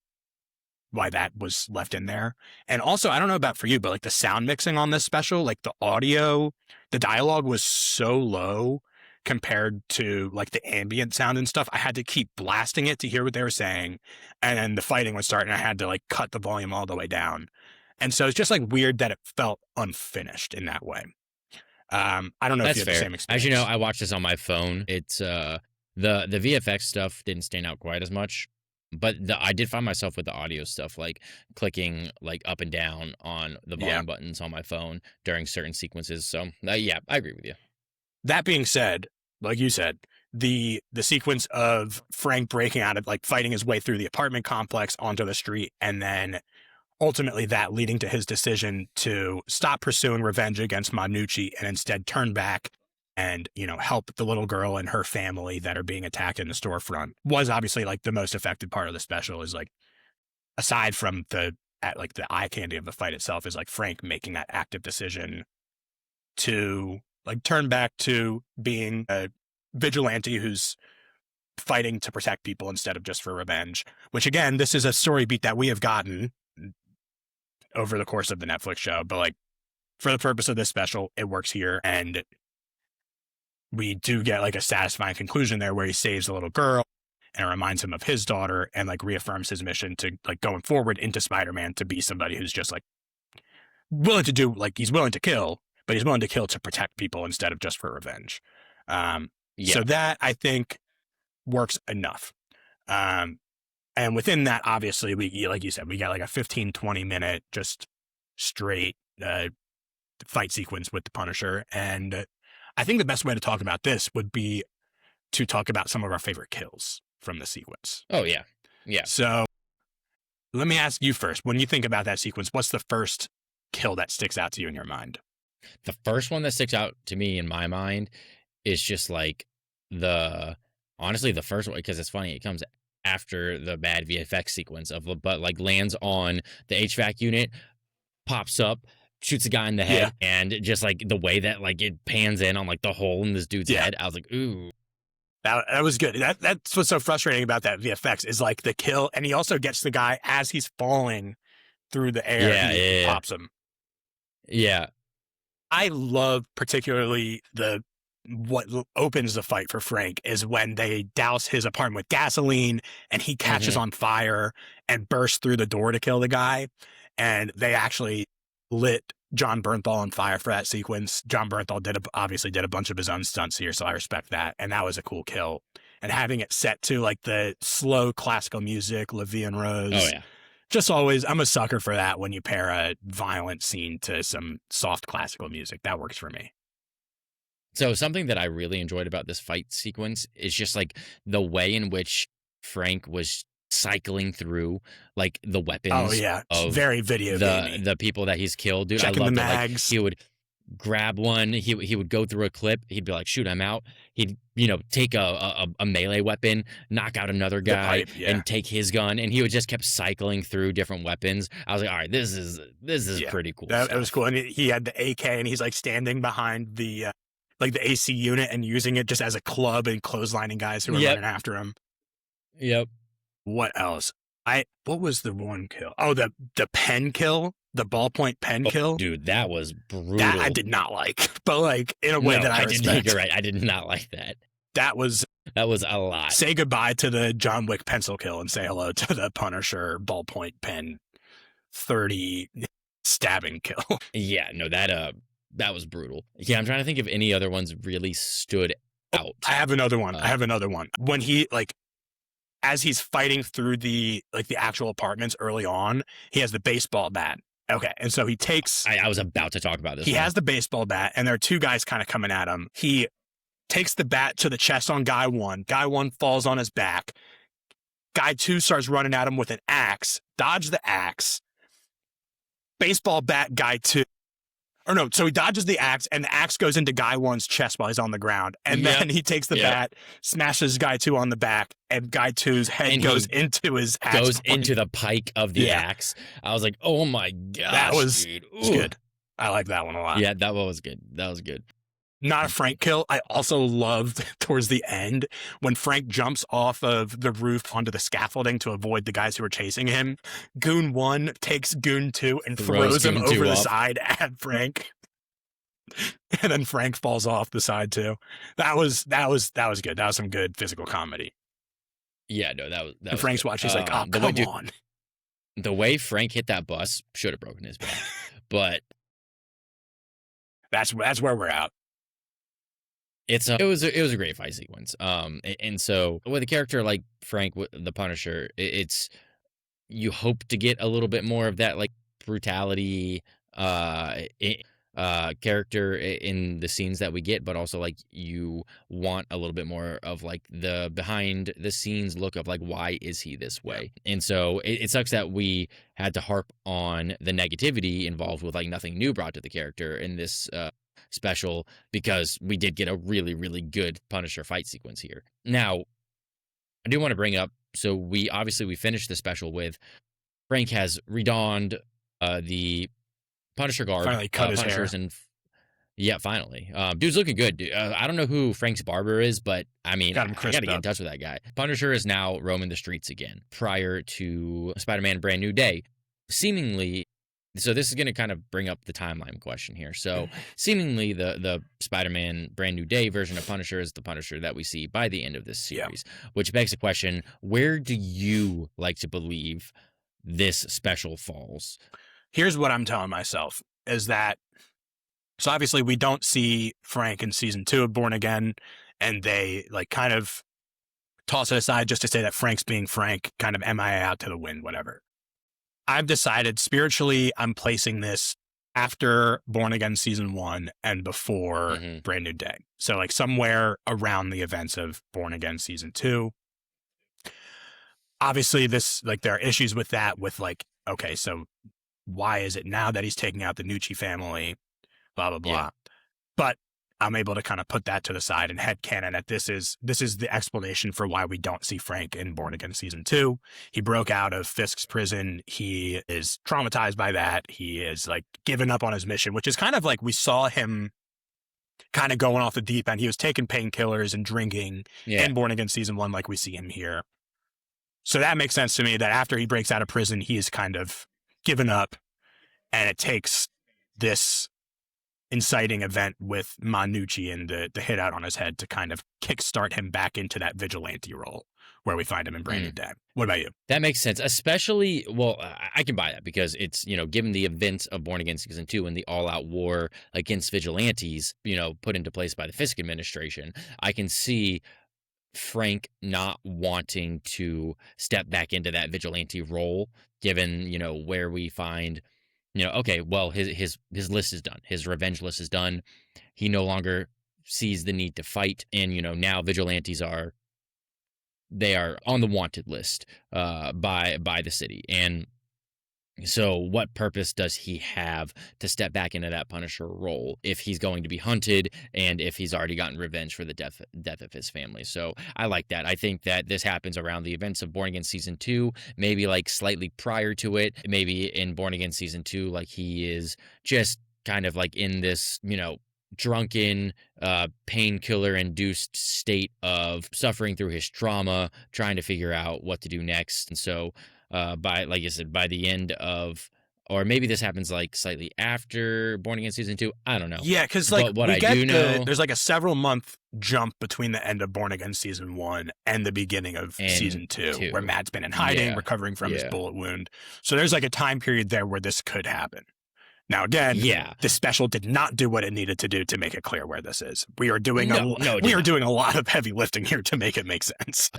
why that was left in there. And also, I don't know about for you, but like the sound mixing on this special, like the audio, the dialogue was so low compared to like the ambient sound and stuff. I had to keep blasting it to hear what they were saying. And then the fighting would start and I had to like cut the volume all the way down. And so it's just like weird that it felt unfinished in that way. I don't know if That's you had the fair. same experience. As you know, I watched this on my phone. It's the VFX stuff didn't stand out quite as much, but I did find myself with the audio stuff, like clicking like up and down on the volume buttons on my phone during certain sequences. So yeah, I agree with you. That being said, like you said, the sequence of Frank breaking out of like fighting his way through the apartment complex onto the street, and then ultimately that leading to his decision to stop pursuing revenge against Manucci and instead turn back and, you know, help the little girl and her family that are being attacked in the storefront was obviously like the most affected part of the special. Is like, aside from the eye candy of the fight itself, is like Frank making that active decision to like turn back to being a vigilante who's fighting to protect people instead of just for revenge, which again, this is a story beat that we have gotten over the course of the Netflix show, but like for the purpose of this special, it works here. And we do get like a satisfying conclusion there where he saves the little girl and it reminds him of his daughter and like reaffirms his mission to like going forward into Spider-Man to be somebody who's just like willing to do, like he's willing to kill, but he's willing to kill to protect people instead of just for revenge. So that I think works enough. And within that, obviously, we, like you said, we got like a 15, 20 minute just straight fight sequence with the Punisher. And I think the best way to talk about this would be to talk about some of our favorite kills from the sequence. Oh, yeah. Yeah. So let me ask you first. When you think about that sequence, what's the first kill that sticks out to you in your mind? The first one that sticks out to me in my mind is just like honestly, the first one, because it's funny, it comes after the bad VFX sequence but like lands on the HVAC unit, pops up, shoots a guy in the head, and just like the way that like it pans in on like the hole in this dude's head, I was like, ooh. That was good. That's what's so frustrating about that VFX is like the kill, and he also gets the guy as he's falling through the air. He pops him. Yeah. I love particularly what opens the fight for Frank is when they douse his apartment with gasoline and he catches on fire and bursts through the door to kill the guy. And they actually lit John Bernthal on fire for that sequence. John Bernthal obviously did a bunch of his own stunts here, so I respect that. And that was a cool kill. And having it set to like the slow classical music, La Vie en Rose. Oh, yeah. Just always, I'm a sucker for that when you pair a violent scene to some soft classical music. That works for me. So something that I really enjoyed about this fight sequence is just like the way in which Frank was cycling through like the weapons. Oh yeah, of very video gamey. The people that he's killed, dude. Checking I loved the it. mags. Like, he would grab one. He would go through a clip. He'd be like, "Shoot, I'm out." He'd take a melee weapon, knock out another guy, and take his gun. And he would just kept cycling through different weapons. I was like, all right, this is pretty cool. That was cool. And he had the AK, and he's like standing behind the like the AC unit and using it just as a club and clotheslining guys who were running after him. Yep. What else? What was the one kill? Oh, the pen kill, the ballpoint pen kill. Dude, that was brutal. That I did not like, but like in a way that I respect. You're right. I did not like that. That was a lot. Say goodbye to the John Wick pencil kill and say hello to the Punisher ballpoint pen 30 stabbing kill. Yeah, no, that was brutal. Yeah, I'm trying to think if any other ones really stood out. I have another one. When he as he's fighting through the actual apartments early on, he has the baseball bat. Okay, and so he takes... I was about to talk about this. He has the baseball bat, and there are two guys kind of coming at him. He takes the bat to the chest on guy one. Guy one falls on his back. Guy two starts running at him with an axe. Dodge the axe. Baseball bat guy two. Or no, so he dodges the axe, and the axe goes into guy one's chest while he's on the ground. And then he takes the bat, smashes guy two on the back, and guy two's head goes into his axe. Goes into the pike of the axe. I was like, oh my gosh, that was dude. Good. I like that one a lot. Yeah, that one was good. That was good. not a Frank kill. I also loved towards the end when Frank jumps off of the roof onto the scaffolding to avoid the guys who are chasing him. Goon 1 takes Goon 2 and throws him Goon over 2 the off. side at Frank. And then Frank falls off the side too. That was good. That was some good physical comedy. Yeah, no, that was And Frank's good. watching, he's like, oh, come on. The way Frank hit that bus should have broken his back. But that's where we're at. It was a great fight sequence. And so with a character like Frank the Punisher, it's you hope to get a little bit more of that like brutality character in the scenes that we get, but also like you want a little bit more of like the behind the scenes look of like why is he this way. And so it sucks that we had to harp on the negativity involved with like nothing new brought to the character in this special, because we did get a really, really good Punisher fight sequence here. Now, I do want to bring up, so we finished the special with Frank has redonned the Punisher garb. Finally cut his Punisher's hair. Yeah, finally. Dude's looking good. Dude. I don't know who Frank's barber is, but I mean, I got to get in touch with that guy. Punisher is now roaming the streets again prior to Spider-Man Brand New Day. Seemingly, so this is going to kind of bring up the timeline question here. So seemingly the Spider-Man Brand New Day version of Punisher is the Punisher that we see by the end of this series, which begs the question, where do you like to believe this special falls? Here's what I'm telling myself is that, so obviously we don't see Frank in season 2 of Born Again, and they like kind of toss it aside just to say that Frank's being Frank, kind of MIA out to the wind, whatever. I've decided spiritually I'm placing this after Born Again season 1 and before Brand New Day. So like somewhere around the events of Born Again season 2. Obviously this, like there are issues with that, with like, okay, so why is it now that he's taking out the Nucci family, blah, blah, blah. Yeah. But I'm able to kind of put that to the side and headcanon that this is the explanation for why we don't see Frank in Born Again season 2. He broke out of Fisk's prison. He is traumatized by that. He is like given up on his mission, which is kind of like we saw him kind of going off the deep end. He was taking painkillers and drinking in Born Again season 1, like we see him here. So that makes sense to me that after he breaks out of prison, he is kind of given up, and it takes this inciting event with Nucci and the hit out on his head to kind of kickstart him back into that vigilante role where we find him in Brand New Day. What about you? That makes sense, especially, well, I can buy that because it's, given the events of Born Again season 2 and the all-out war against vigilantes, put into place by the Fisk administration, I can see Frank not wanting to step back into that vigilante role, given, where we find, okay, well, his list is done. His revenge list is done. He no longer sees the need to fight. And, now vigilantes are on the wanted list by the city. And so what purpose does he have to step back into that Punisher role if he's going to be hunted and if he's already gotten revenge for the death of his family? So I like that. I think that this happens around the events of Born Again season 2, maybe like slightly prior to it, maybe in Born Again season 2, like he is just kind of like in this, drunken, painkiller induced state of suffering through his trauma, trying to figure out what to do next. And so like I said, by the end of, or maybe this happens like slightly after Born Again season 2. I don't know. Yeah, because like what I do know, there's like a several month jump between the end of Born Again season 1 and the beginning of season 2, where Matt's been in hiding, recovering from his bullet wound. So there's like a time period there where this could happen. Now, again, the special did not do what it needed to do to make it clear where this is. We are doing doing a lot of heavy lifting here to make it make sense.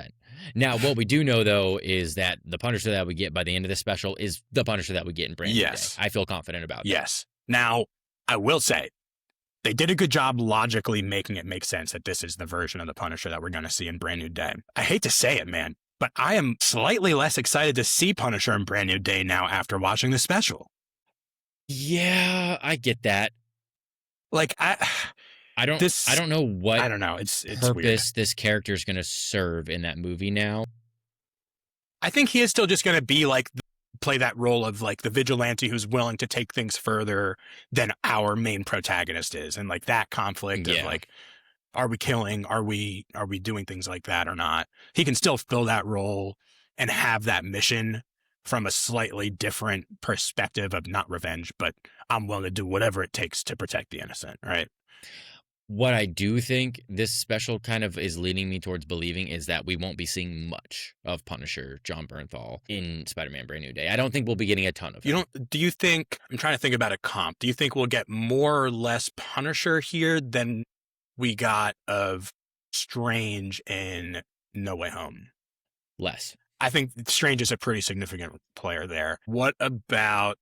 Now, what we do know, though, is that the Punisher that we get by the end of this special is the Punisher that we get in Brand New Day. I feel confident about that. Yes. Now, I will say, they did a good job logically making it make sense that this is the version of the Punisher that we're going to see in Brand New Day. I hate to say it, man, but I am slightly less excited to see Punisher in Brand New Day now after watching the special. Yeah, I get that. Like I don't know what it's purpose weird. This character is going to serve in that movie now. I think he is still just going to be like play that role of like the vigilante who's willing to take things further than our main protagonist is, and like that conflict of Yeah. like, are we killing? Are we doing things like that or not? He can still fill that role and have that mission from a slightly different perspective of not revenge, but I'm willing to do whatever it takes to protect the innocent, right? What I do think this special kind of is leading me towards believing is that we won't be seeing much of Punisher John Bernthal in Spider-Man Brand New Day. I don't think we'll be getting a ton of him. Do you think, I'm trying to think about a comp, do you think we'll get more or less Punisher here than we got of Strange in No Way Home? Less. I think Strange is a pretty significant player there. What about,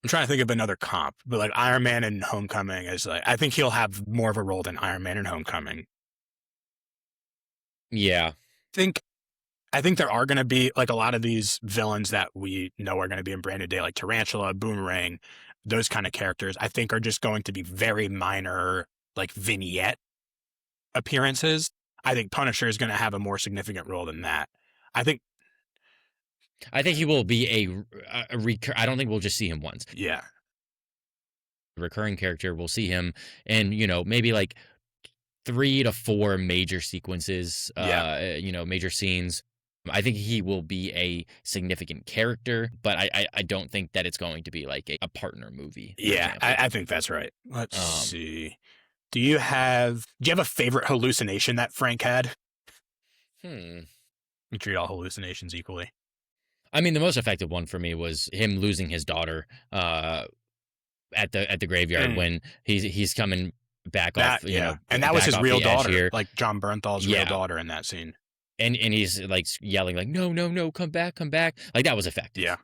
I'm trying to think of another comp, but like Iron Man and Homecoming is like, I think he'll have more of a role than Iron Man and Homecoming. Yeah. I think there are going to be like a lot of these villains that we know are going to be in Brand New Day, like Tarantula, Boomerang, those kind of characters, I think are just going to be very minor, like vignette appearances. I think Punisher is going to have a more significant role than that. I think he will be I don't think we'll just see him once. Yeah. Recurring character, we'll see him in, maybe like 3 to 4 major sequences, major scenes. I think he will be a significant character, but I don't think that it's going to be like a partner movie. Yeah, I think that's right. Let's see. Do you have a favorite hallucination that Frank had? You treat all hallucinations equally. I mean, the most effective one for me was him losing his daughter at the graveyard when he's coming back off, and that was his real daughter, here. like John Bernthal's real daughter in that scene. And he's like yelling like, no, no, no, come back. Like that was effective. Yeah,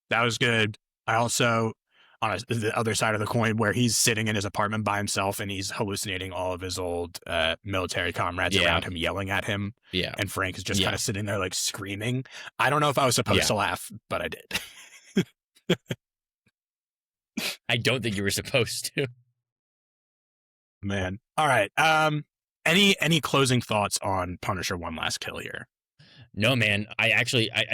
that was good. I also, on the other side of the coin, where he's sitting in his apartment by himself and he's hallucinating all of his old military comrades around him yelling at him. Yeah. And Frank is just kind of sitting there like screaming. I don't know if I was supposed to laugh, but I did. I don't think you were supposed to. Man. All right. Any closing thoughts on Punisher One Last Kill here? No, man. I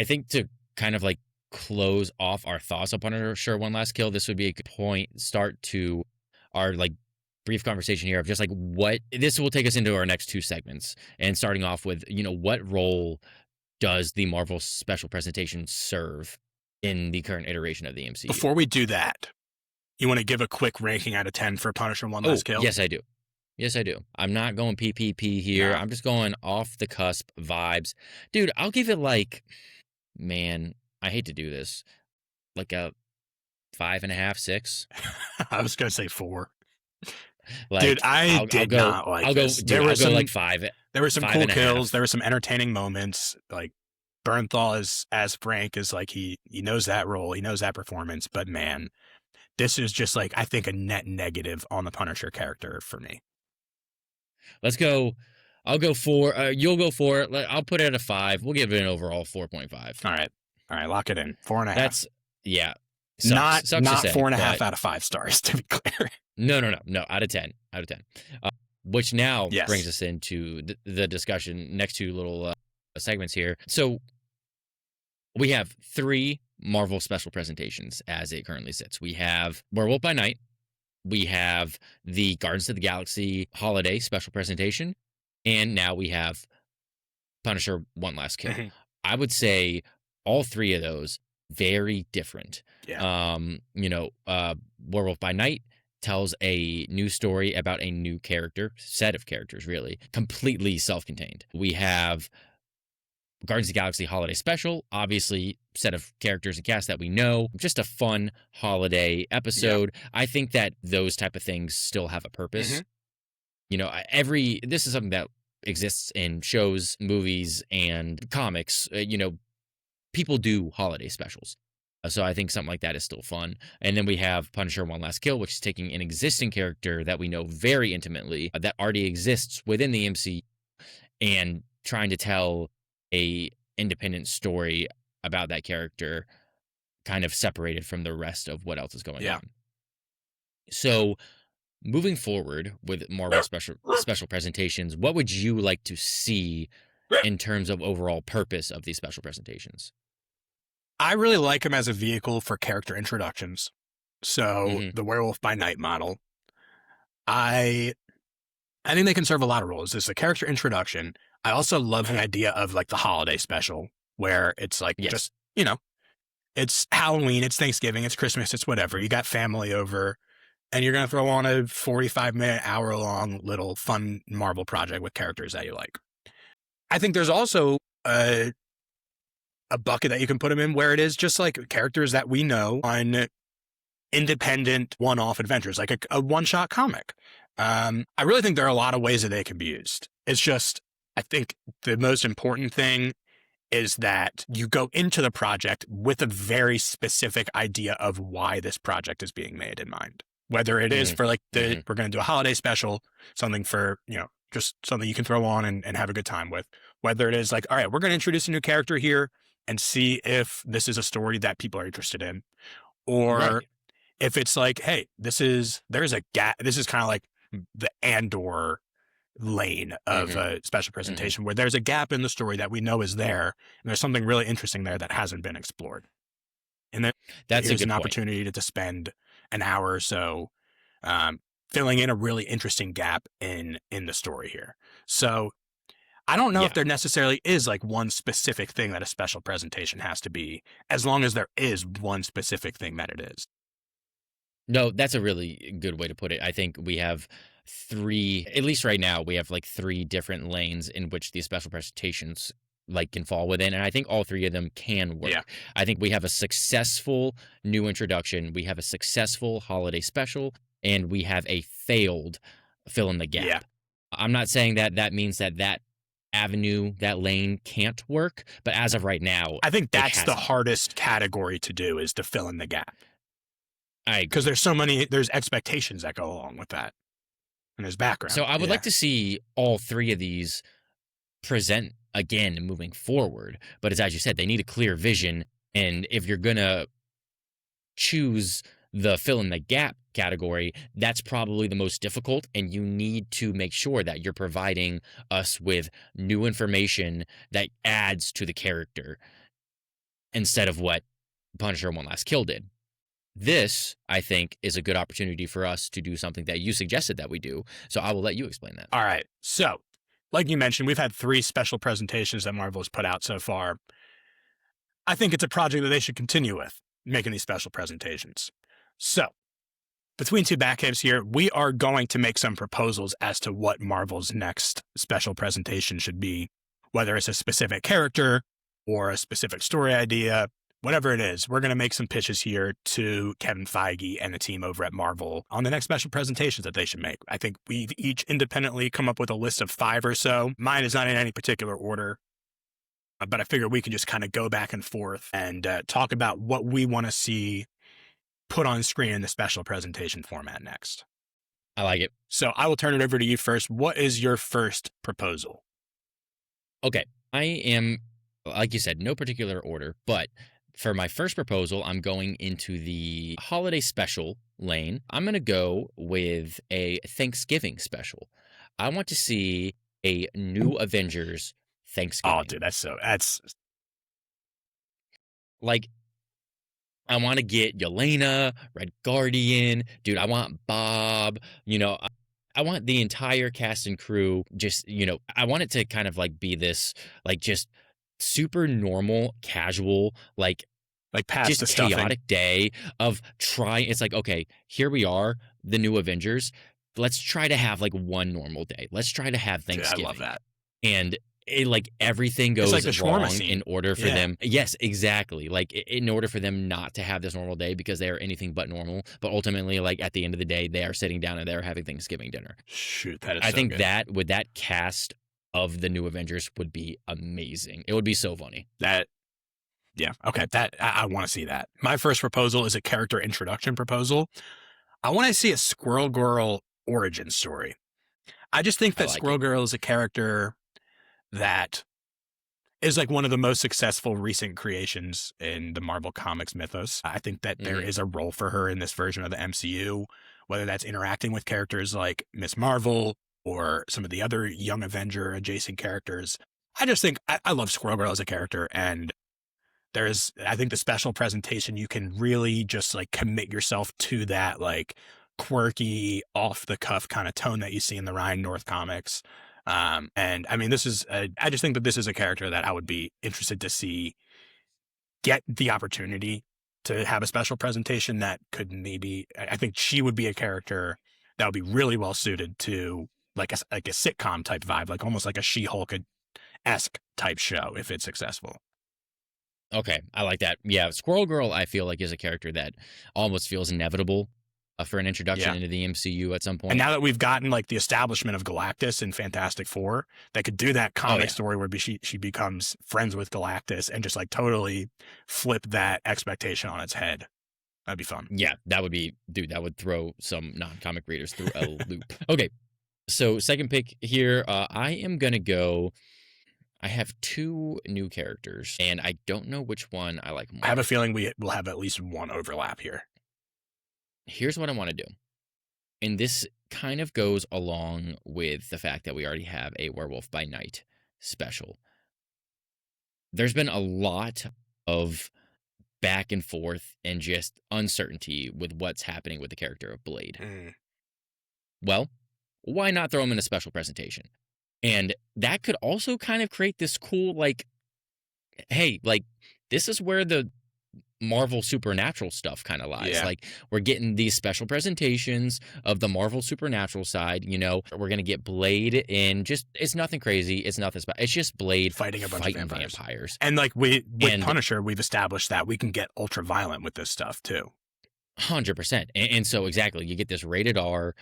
think to kind of like close off our thoughts on Punisher One Last Kill, this would be a good start to our like brief conversation here of just like what this will take us into our next 2 segments, and starting off with, what role does the Marvel special presentation serve in the current iteration of the MCU? Before we do that, you want to give a quick ranking out of 10 for Punisher One Last Kill? Yes, I do. I'm not going PPP here. No. I'm just going off the cusp vibes. Dude, I'll give it like, man, I hate to do this, like a 5.5, 6. I was going to say 4. Like, dude, I'll not like this. I'll go like 5. There were some cool kills. There were some entertaining moments. Like Bernthal as Frank is like, he knows that role. He knows that performance. But man, this is just like, I think, a net negative on the Punisher character for me. Let's go. I'll go 4. You'll go 4. I'll put it at a 5. We'll give it an overall 4.5. All right. Lock it in. 4.5. That's sucks not 4.5 out of 5 stars, to be clear. No. Out of 10. Which now brings us into the discussion. Next 2 little segments here. So we have 3 Marvel special presentations as it currently sits. We have Werewolf by Night. We have the Guardians of the Galaxy holiday special presentation. And now we have Punisher One Last Kill. Mm-hmm. I would say all 3 of those very different. Yeah. Werewolf by Night tells a new story about a new set of characters, really, completely self-contained. We have Guardians of the Galaxy holiday special, obviously set of characters and cast that we know, just a fun holiday episode. Yeah. I think that those type of things still have a purpose. Mm-hmm. This is something that exists in shows, movies, and comics. People do holiday specials. So I think something like that is still fun. And then we have Punisher One Last Kill, which is taking an existing character that we know very intimately, that already exists within the MCU, and trying to tell a independent story about that character, kind of separated from the rest of what else is going on. So moving forward with Marvel special presentations, what would you like to see in terms of overall purpose of these special presentations? I really like him as a vehicle for character introductions. So Hmm. the Werewolf by Night model, I I think they can serve a lot of roles. It's a character introduction. I also love the idea of like the holiday special where it's like Yes. just, it's Halloween, it's Thanksgiving, it's Christmas, it's whatever. You got family over and you're going to throw on a 45-minute, hour long little fun Marvel project with characters that you like. I think there's also a bucket that you can put them in where it is just like characters that we know on independent one-off adventures, like a one-shot comic. I really think there are a lot of ways that they can be used. It's just, I think the most important thing is that you go into the project with a very specific idea of why this project is being made in mind. Whether it is Hmm. for like Hmm. we're going to do a holiday special, something for, just something you can throw on and have a good time with. Whether it is like, all right, we're going to introduce a new character here and see if this is a story that people are interested in. Or Right. if it's like, hey, there's a gap. This is kind of like the Andor lane of Hmm. a special Hmm. presentation where there's a gap in the story that we know is there. And there's something really interesting there that hasn't been explored. And then That's a here's an good point. opportunity to spend an hour or so um, filling in a really interesting gap in the story here. So I don't know if Yeah. there necessarily is like one specific thing that a special presentation has to be, as long as there is one specific thing that it is. No, that's a really good way to put it. I think we have three, at least right now, we have like three different lanes in which these special presentations like can fall within, and I think all three of them can Yeah. work. I think we have a successful new introduction, we have a successful holiday special, and we have a failed fill in the Yeah. gap. I'm not saying that that means that that avenue, that lane can't work, but as of right now, I think it that's the hasn't. hardest category to do is to fill in the gap I because agree. there's expectations that go along with that and there's background. So I would Yeah. like to see all three of these present again moving forward. But it's as you said, they need a clear vision. And if you're gonna choose the fill in the gap category, that's probably the most difficult. And you need to make sure that you're providing us with new information that adds to the character instead of what Punisher One Last Kill did. This, I think, is a good opportunity for us to do something that you suggested that we do. So I will let you explain that. All right. So, like you mentioned, we've had 3 special presentations that Marvel has put out so far. I think it's a project that they should continue with, making these special presentations. So, between 2 Batcaves here, we are going to make some proposals as to what Marvel's next special presentation should be, whether it's a specific character or a specific story idea, whatever it is. We're going to make some pitches here to Kevin Feige and the team over at Marvel on the next special presentations that they should make. I think we've each independently come up with a list of 5 or so. Mine is not in any particular order, but I figure we can just kind of go back and forth and talk about what we want to see put on screen in the special presentation format next. I like it. So I will turn it over to you first. What is your first proposal? Okay. I am, like you said, no particular order, but for my first proposal, I'm going into the holiday special lane. I'm going to go with a Thanksgiving special. I want to see a new Avengers Oh, Thanksgiving. dude, that's Like, I want to get Yelena, Red Guardian, dude. I want Bob. I want the entire cast and crew. Just I want it to kind of like be this, like just super normal, casual, like past just the stuffing. chaotic day of trying. It's like, okay, here we are, the new Avengers. Let's try to have like one normal day. Let's try to have Dude, I love Thanksgiving. that. And like everything It's like goes the shawarma wrong in scene. order for Yeah. them. Yes, exactly. Like in order for them not to have this normal day because they are anything but normal. But ultimately, like at the end of the day, they are sitting down and they're having Thanksgiving dinner. Shoot, that is I so think good. that with that cast of the new Avengers would be amazing. It would be so funny. That yeah. Okay. That I want to see that. My first proposal is a character introduction proposal. I want to see a Squirrel Girl origin story. I just think I that like Squirrel it. Girl is a character that is like one of the most successful recent creations in the Marvel Comics mythos. I think that there Hmm. is a role for her in this version of the MCU, whether that's interacting with characters like Miss Marvel or some of the other Young Avenger adjacent characters. I just think I love Squirrel Girl as a character, and I think the special presentation, you can really just like commit yourself to that like quirky, off the cuff kind of tone that you see in the Ryan North comics. And I mean, I just think that this is a character that I would be interested to see get the opportunity to have a special presentation that could maybe, I think she would be a character that would be really well suited to like a sitcom type vibe, like almost like a She-Hulk-esque type show if it's successful. Okay, I like that. Yeah, Squirrel Girl, I feel like is a character that almost feels inevitable for an introduction Yeah. into the MCU at some And point. now that we've gotten like the establishment of Galactus in Fantastic Four, they could do that comic story where she becomes friends with Galactus and just like totally flip that expectation on its head. That'd be fun. Yeah, that would be, dude, that would throw some non-comic readers through a loop. Okay, so second pick here, I am going to go, I have two new characters, and I don't know which one I like more. I have a feeling we will have at least one overlap here. Here's what I want to do. And this kind of goes along with the fact that we already have a Werewolf by Night special. There's been a lot of back and forth and just uncertainty with what's happening with the character of Blade. Well, why not throw him in a special presentation? And that could also kind of create this cool, like, hey, like, this is where the Marvel Supernatural stuff kind of lies. Yeah. Like, we're getting these special presentations of the Marvel Supernatural side. You know, we're going to get Blade in just, it's nothing crazy. It's nothing special. It's just Blade fighting a bunch of vampires. And like with Punisher, we've established that we can get ultra violent with this stuff too. 100%. And so exactly, you get this rated R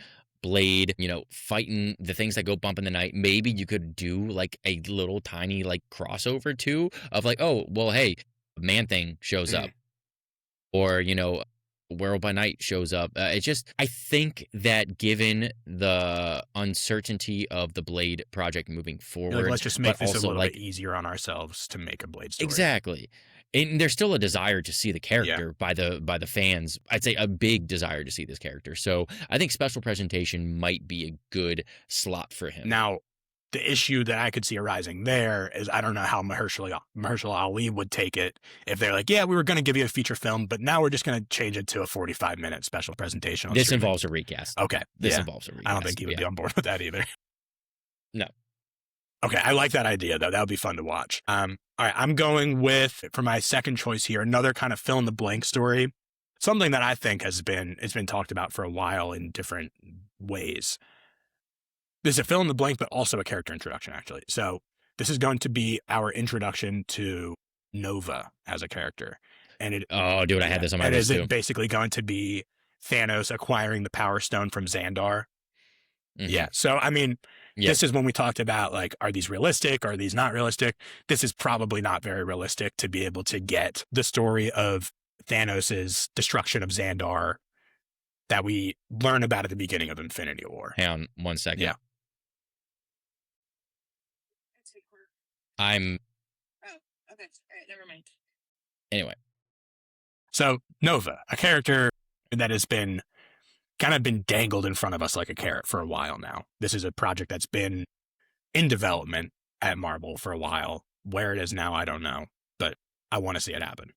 Blade, you know, fighting the things that go bump in the night. Maybe you could do like a little tiny like crossover too of like, oh, well, hey, Man-Thing shows up. Or, you know, Werewolf by Night shows up. It's just, I think that given the uncertainty of the Blade project moving forward, like, let's just make this a little like, bit easier on ourselves to make a Blade story. Exactly. And there's still a desire to see the character by the fans. I'd say a big desire to see this character. So I think special presentation might be a good slot for him. Now, the issue that I could see arising there is I don't know how Mahershala Ali would take it if they're like, yeah, we were going to give you a feature film, but now we're just going to change it to a 45-minute special presentation. This involves a recast. Okay. This involves a recast. I don't think he would be on board with that either. No. Okay, I like that idea, though. That would be fun to watch. All right, I'm going with, for my second choice here, another kind of fill-in-the-blank story, something that I think it's been talked about for a while in different ways. This is a fill-in-the-blank, but also a character introduction, actually. So this is going to be our introduction to Nova as a character. And I had this on my list, too. And is it basically going to be Thanos acquiring the Power Stone from Xandar? Mm-hmm. Yeah, so, I mean... Yep. This is when we talked about, like, are these realistic? Are these not realistic? This is probably not very realistic to be able to get the story of Thanos' destruction of Xandar that we learn about at the beginning of Infinity War. Hang on 1 second. Yeah. Oh, okay. All right, never mind. Anyway. So, Nova, a character that has been dangled in front of us like a carrot for a while now. This is a project that's been in development at Marvel for a while. Where it is now, I don't know, but I want to see it happen.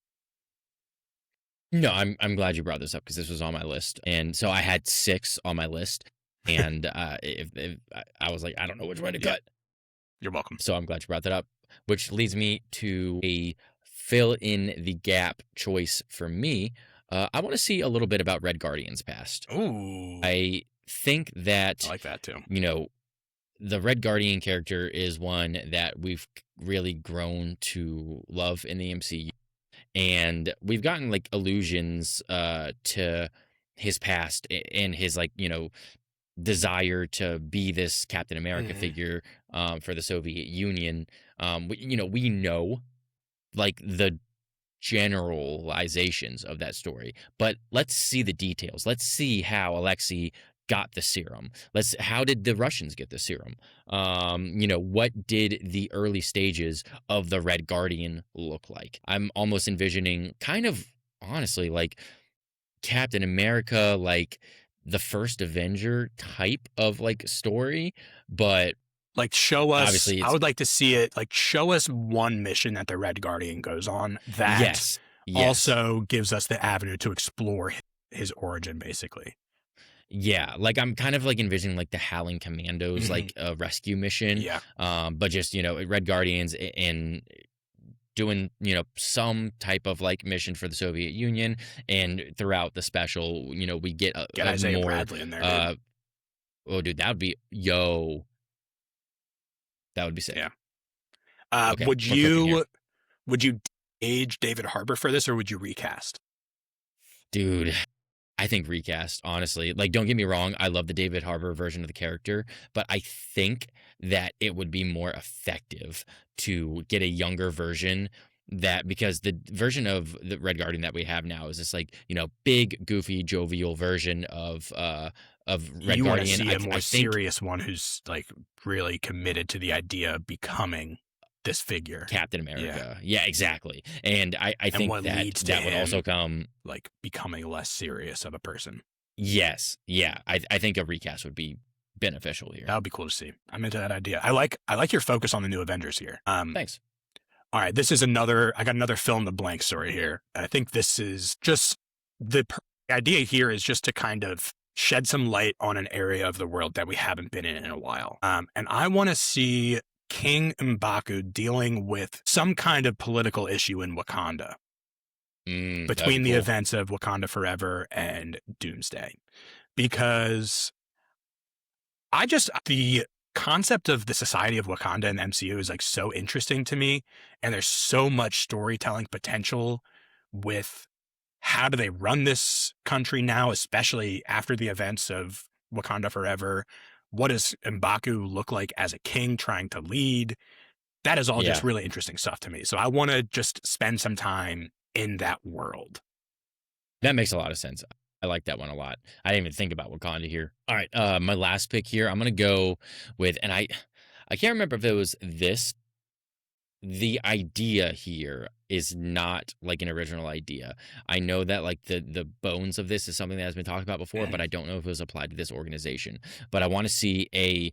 No, I'm glad you brought this up because this was on my list, and so I had 6 on my list, and if I was like, I don't know which one to cut. You're welcome. So I'm glad you brought that up, which leads me to a fill in the gap choice for me. I want to see a little bit about Red Guardian's past. Ooh. I think that... I like that, too. You know, the Red Guardian character is one that we've really grown to love in the MCU. And we've gotten, like, allusions to his past and his, like, you know, desire to be this Captain America figure for the Soviet Union. We know, like, the generalizations of that story, but let's see the details. Let's see how Alexei got the serum. How did the Russians get the serum? What did the early stages of the Red Guardian look like? I'm almost envisioning kind of honestly like Captain America, like the first Avenger type of like story, but Like, show us, Obviously, I it's would like to see it, like, show us one mission that the Red Guardian goes on that yes, yes. also gives us the avenue to explore his origin, basically. Yeah, like, I'm kind of, like, envisioning, like, the Howling Commandos, Hmm. like, a rescue mission, Yeah. but just, Red Guardians and doing, some type of, like, mission for the Soviet Union, and throughout the special, we get Get a Isaiah more, Bradley in there, dude. uh oh, dude, that would be sick. Yeah. Okay, we're cooking here. Would you age David Harbour for this, or would you recast? Dude, I think recast, honestly. Like, don't get me wrong, I love the David Harbour version of the character, but I think that it would be more effective to get a younger version that because the version of the Red Guardian that we have now is this like, big, goofy, jovial version of Red You want to Guardian. see a more I think serious one who's like really committed to the idea of becoming this figure. Captain Yeah. America. Yeah, exactly. And I And think what that leads to that would also him come. like becoming less serious of a person. Yes. Yeah. I think a recast would be beneficial here. That would be cool to see. I'm into that idea. I like your focus on the new Avengers here. Thanks. All right, I got another fill in the blank story here. And I think this is just the idea here is just to kind of shed some light on an area of the world that we haven't been in a while. And I want to see King M'Baku dealing with some kind of political issue in Wakanda That'd between be the cool. events of Wakanda Forever and Doomsday. Because the concept of the Society of Wakanda in the MCU is like so interesting to me. And there's so much storytelling potential with how do they run this country now, especially after the events of Wakanda Forever? What does M'Baku look like as a king trying to lead? That is all just Yeah. really interesting stuff to me. So I want to just spend some time in that world. That makes a lot of sense. I like that one a lot. I didn't even think about Wakanda here. All right, my last pick here. I'm gonna go with, and I can't remember if it was this. The idea here is not like an original idea. I know that like the bones of this is something that has been talked about before, but I don't know if it was applied to this organization. But I want to see a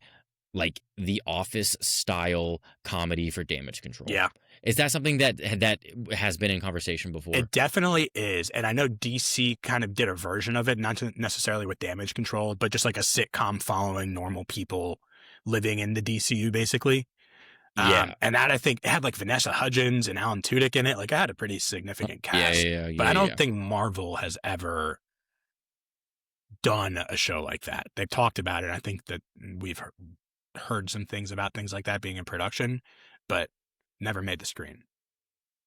like the Office style comedy for damage control. Yeah. Is that something that has been in conversation before? It definitely is. And I know DC kind of did a version of it, not necessarily with damage control, but just like a sitcom following normal people living in the DCU, basically. Yeah. And that I think it had like Vanessa Hudgens and Alan Tudyk in it. Like, I had a pretty significant cast. Yeah. But I don't think Marvel has ever done a show like that. They've talked about it. I think that we've heard some things about things like that being in production, but never made the screen.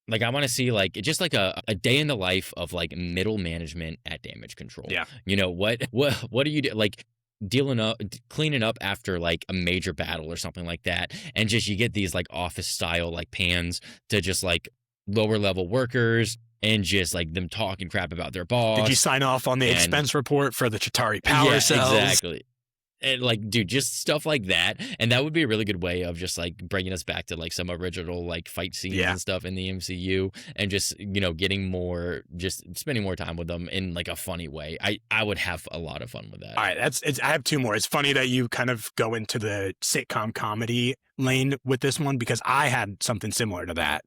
Like I want to see like just like a day in the life of like middle management at damage control. Yeah. What do you do? Like cleaning up after like a major battle or something like that. And just you get these like office style like pans to just like lower level workers and just like them talking crap about their boss. Did you sign off on the expense report for the Chitauri power cells? Exactly. And like, dude, just stuff like that. And that would be a really good way of just like bringing us back to like some original like fight scenes and stuff in the MCU and just, getting more, just spending more time with them in like a funny way. I would have a lot of fun with that. All right. I have two more. It's funny that you kind of go into the sitcom comedy lane with this one because I had something similar to that.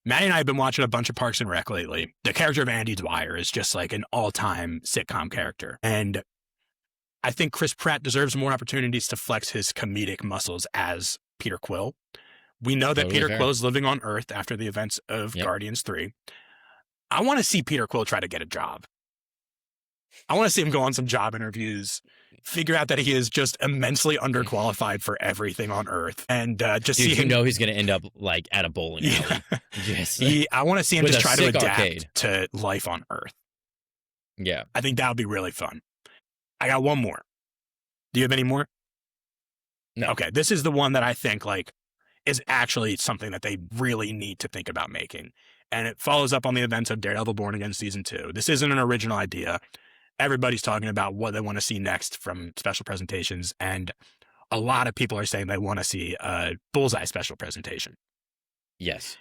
Maddie and I have been watching a bunch of Parks and Rec lately. The character of Andy Dwyer is just like an all-time sitcom character. And I think Chris Pratt deserves more opportunities to flex his comedic muscles as Peter Quill. We know that Peter Quill is living on Earth after the events of Guardians 3. I want to see Peter Quill try to get a job. I want to see him go on some job interviews, figure out that he is just immensely underqualified for everything on Earth, and just see him. He's going to end up like at a bowling alley. Yes. I want to see him just try to adapt arcade to life on Earth. Yeah. I think that would be really fun. I got one more. Do you have any more? No. Okay. This is the one that I think like is actually something that they really need to think about making. And it follows up on the events of Daredevil Born Again Season 2. This isn't an original idea. Everybody's talking about what they want to see next from special presentations. And a lot of people are saying they want to see a Bullseye special presentation. Yes.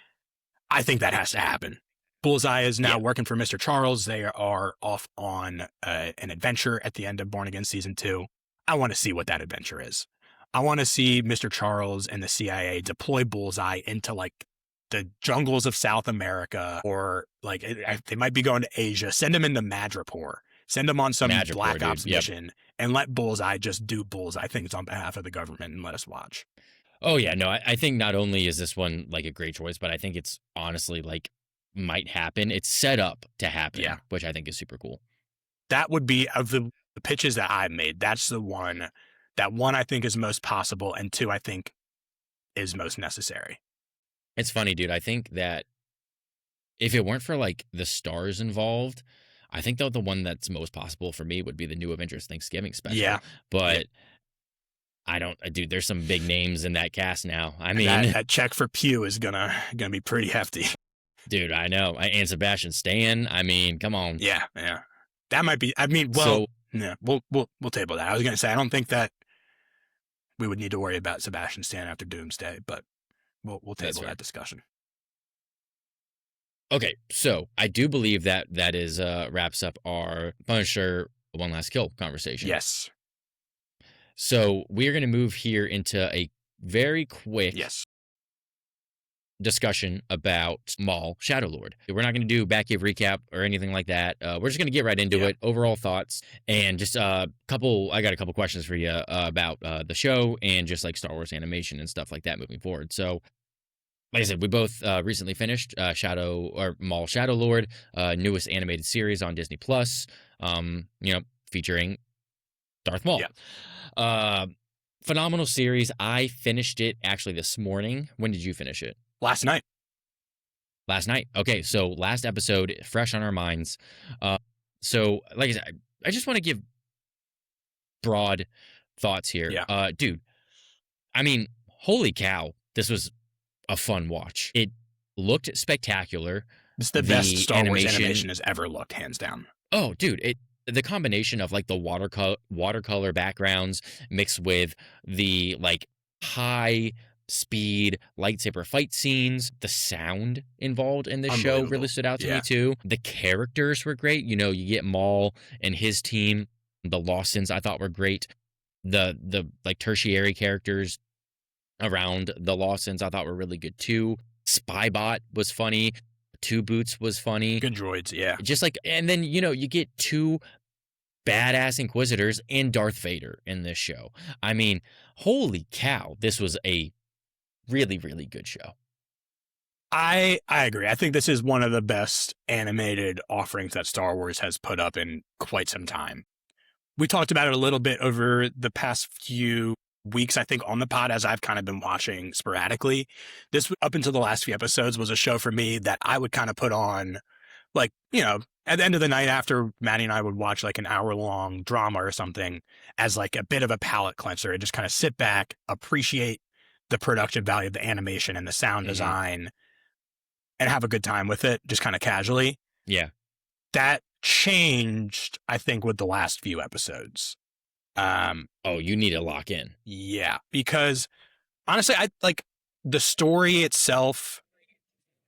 I think that has to happen. Bullseye is now working for Mr. Charles. They are off on an adventure at the end of Born Again Season 2. I want to see what that adventure is. I want to see Mr. Charles and the CIA deploy Bullseye into like the jungles of South America, or like they might be going to Asia. Send him into Madripoor. Send him on some Madripoor, Black dude. Ops Yep. mission and let Bullseye just do Bullseye things on behalf of the government and let us watch. Oh yeah, no, I think not only is this one like a great choice, but I think it's honestly like might happen. It's set up to happen, Yeah. which I think is super cool. That would be, of the pitches that I've made, that's the one. That one I think is most possible, and two I think is most necessary. It's funny, dude. I think that if it weren't for like the stars involved, I think that the one that's most possible for me would be the New Avengers Thanksgiving special. Yeah. But I don't, dude. There's some big names in that cast now. I mean, that check for Pew is gonna be pretty hefty. Dude, I know. And Sebastian Stan. I mean, come on. Yeah. That might be. I mean, well, yeah, we'll table that. I was gonna say I don't think that we would need to worry about Sebastian Stan after Doomsday, but we'll table that discussion. Okay, so I do believe that is wraps up our Punisher One Last Kill conversation. Yes. So we're going to move here into a very quick discussion about Maul, Shadow Lord. We're not going to do Batcave recap or anything like that. We're just going to get right into it. Overall thoughts, and just I got a couple questions for you about the show and just like Star Wars animation and stuff like that moving forward. So, like I said, we both recently finished Maul Shadow Lord, newest animated series on Disney Plus. Featuring Darth Maul. Phenomenal series. I finished it actually this morning. When did you finish it? Last night. Okay, so last episode, fresh on our minds. So, like I said, I just want to give broad thoughts here. Dude, I mean, holy cow, this was a fun watch. It looked spectacular. It's the best Star Wars animation has ever looked, hands down. Oh, dude, the combination of like the watercolor backgrounds mixed with the like high speed lightsaber fight scenes, the sound involved in this show really stood out to me too. The characters were great. You get Maul and his team. The Lawsons I thought were great. The like tertiary characters around the Lawsons I thought were really good too. Spybot was funny. Two Boots was funny. Good droids, yeah. Just like, and then you get two badass Inquisitors and Darth Vader in this show. I mean, holy cow, this was a really, really good show. I agree. I think this is one of the best animated offerings that Star Wars has put up in quite some time. We talked about it a little bit over the past few weeks, I think, on the pod, as I've kind of been watching sporadically. This, up until the last few episodes, was a show for me that I would kind of put on, like, at the end of the night after Maddie and I would watch like an hour-long drama or something, as like a bit of a palate cleanser, and just kind of sit back, appreciate the production value of the animation and the sound design, and have a good time with it, just kind of casually. Yeah. That changed, I think, with the last few episodes. You need to lock in. Yeah, because honestly, I like the story itself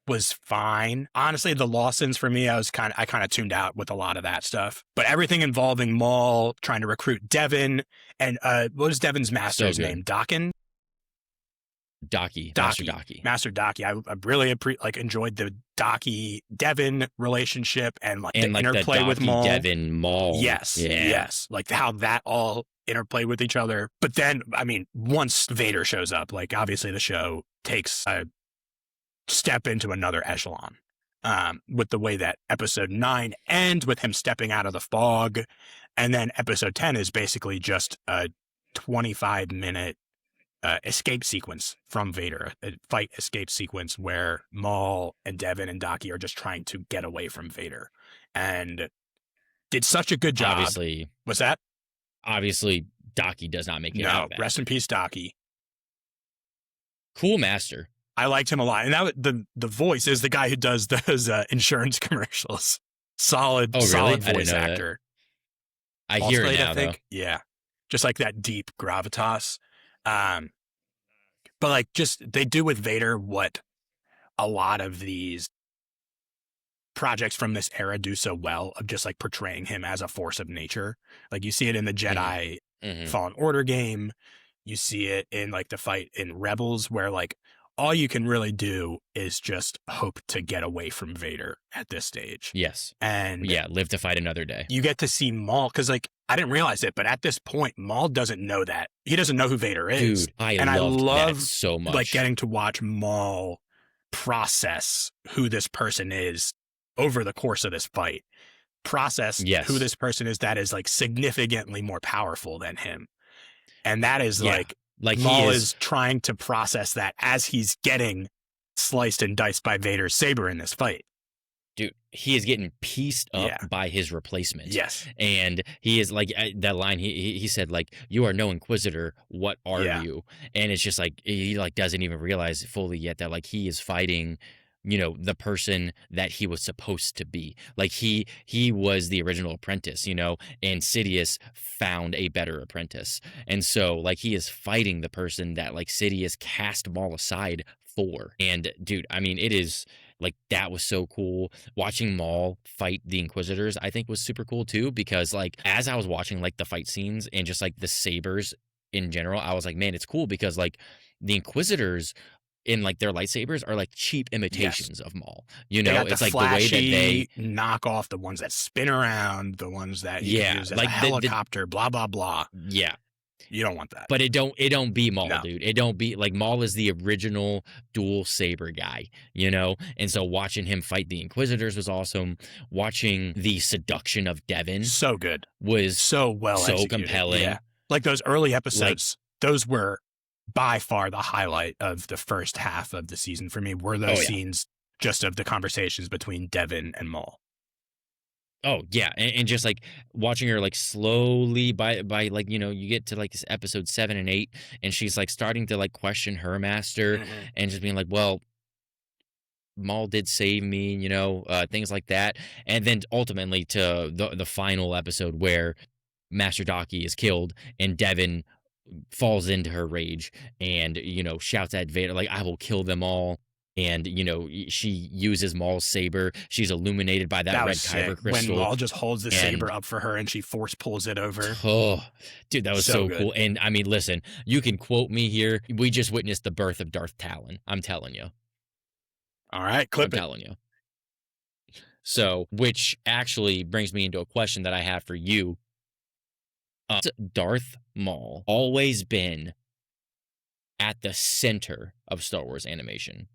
was fine. Honestly, the Lawsons for me, I kind of tuned out with a lot of that stuff. But everything involving Maul trying to recruit Devin, and what was Devin's master's name? Dakin? Master Daki. I really enjoyed the Daki Devin relationship and the interplay with Maul. Devin Maul. Yes. Like how that all interplayed with each other. But then, I mean, once Vader shows up, like obviously the show takes a step into another echelon. With the way that episode 9 ends with him stepping out of the fog, and then episode 10 is basically just a 25-minute escape sequence from Vader, a fight escape sequence where Maul and Devin and Daki are just trying to get away from Vader, and did such a good job. Obviously, what's that? Obviously, Daki does not make it out of that. Rest in peace, Daki. Cool master. I liked him a lot, and that the voice is the guy who does those insurance commercials. Solid voice actor. I hear it now, though. Yeah, just like that deep gravitas. But like, just they do with Vader what a lot of these projects from this era do so well, of just like portraying him as a force of nature. Like you see it in the Jedi Fallen Order game. You see it in like the fight in Rebels, where like all you can really do is just hope to get away from Vader at this stage. Yes. And Yeah, live to fight another day. you get to see Maul, because like I didn't realize it, but at this point, Maul doesn't know that. He doesn't know who Vader is. Dude, I and I loved love that so much. like getting to watch Maul process who this person is over the course of this fight. Process who this person is that is like significantly more powerful than him. And that is like Maul is trying to process that as he's getting sliced and diced by Vader's saber in this fight. Dude, he is getting pieced up by his replacement. Yes. And he is like that line he said, like, you are no inquisitor, what are you? And it's just like he like doesn't even realize fully yet that like he is fighting, you know, the person that he was supposed to be. Like he was the original apprentice, you know, and Sidious found a better apprentice. And so like he is fighting the person that like Sidious cast Maul aside for. And dude, I mean, it is like that was so cool. Watching Maul fight the Inquisitors, I think was super cool too, because like as I was watching like the fight scenes and just like the sabers in general, I was like, man, it's cool because like the Inquisitors in like their lightsabers are like cheap imitations of Maul. You know, it's like flashy, the way that they knock off the ones that spin around, the ones that you can use as like a helicopter, blah blah blah. Yeah. You don't want that. But it don't be Maul, dude. It don't be like Maul is the original dual saber guy, you know? And so watching him fight the Inquisitors was awesome. Watching the seduction of Devin. So good. Was so well so executed. compelling. Yeah. Like those early episodes, those were by far the highlight of the first half of the season for me, were those scenes just of the conversations between Devin and Maul. Oh yeah, and just like watching her like slowly by like, you know, you get to like this episode 7 and 8, and she's like starting to like question her master and just being like, well, Maul did save me, you know, things like that, and then ultimately to the final episode where Master Daki is killed and Devin falls into her rage and, you know, shouts at Vader like, I will kill them all. And, you know, she uses Maul's saber. She's illuminated by that red kyber crystal. When Maul just holds the saber up for her and she force pulls it over. Oh, dude, that was so cool. And I mean, listen, you can quote me here. We just witnessed the birth of Darth Talon. I'm telling you. All right, clip it. I'm telling you. So, which actually brings me into a question that I have for you. Darth Maul always been at the center of Star Wars animation?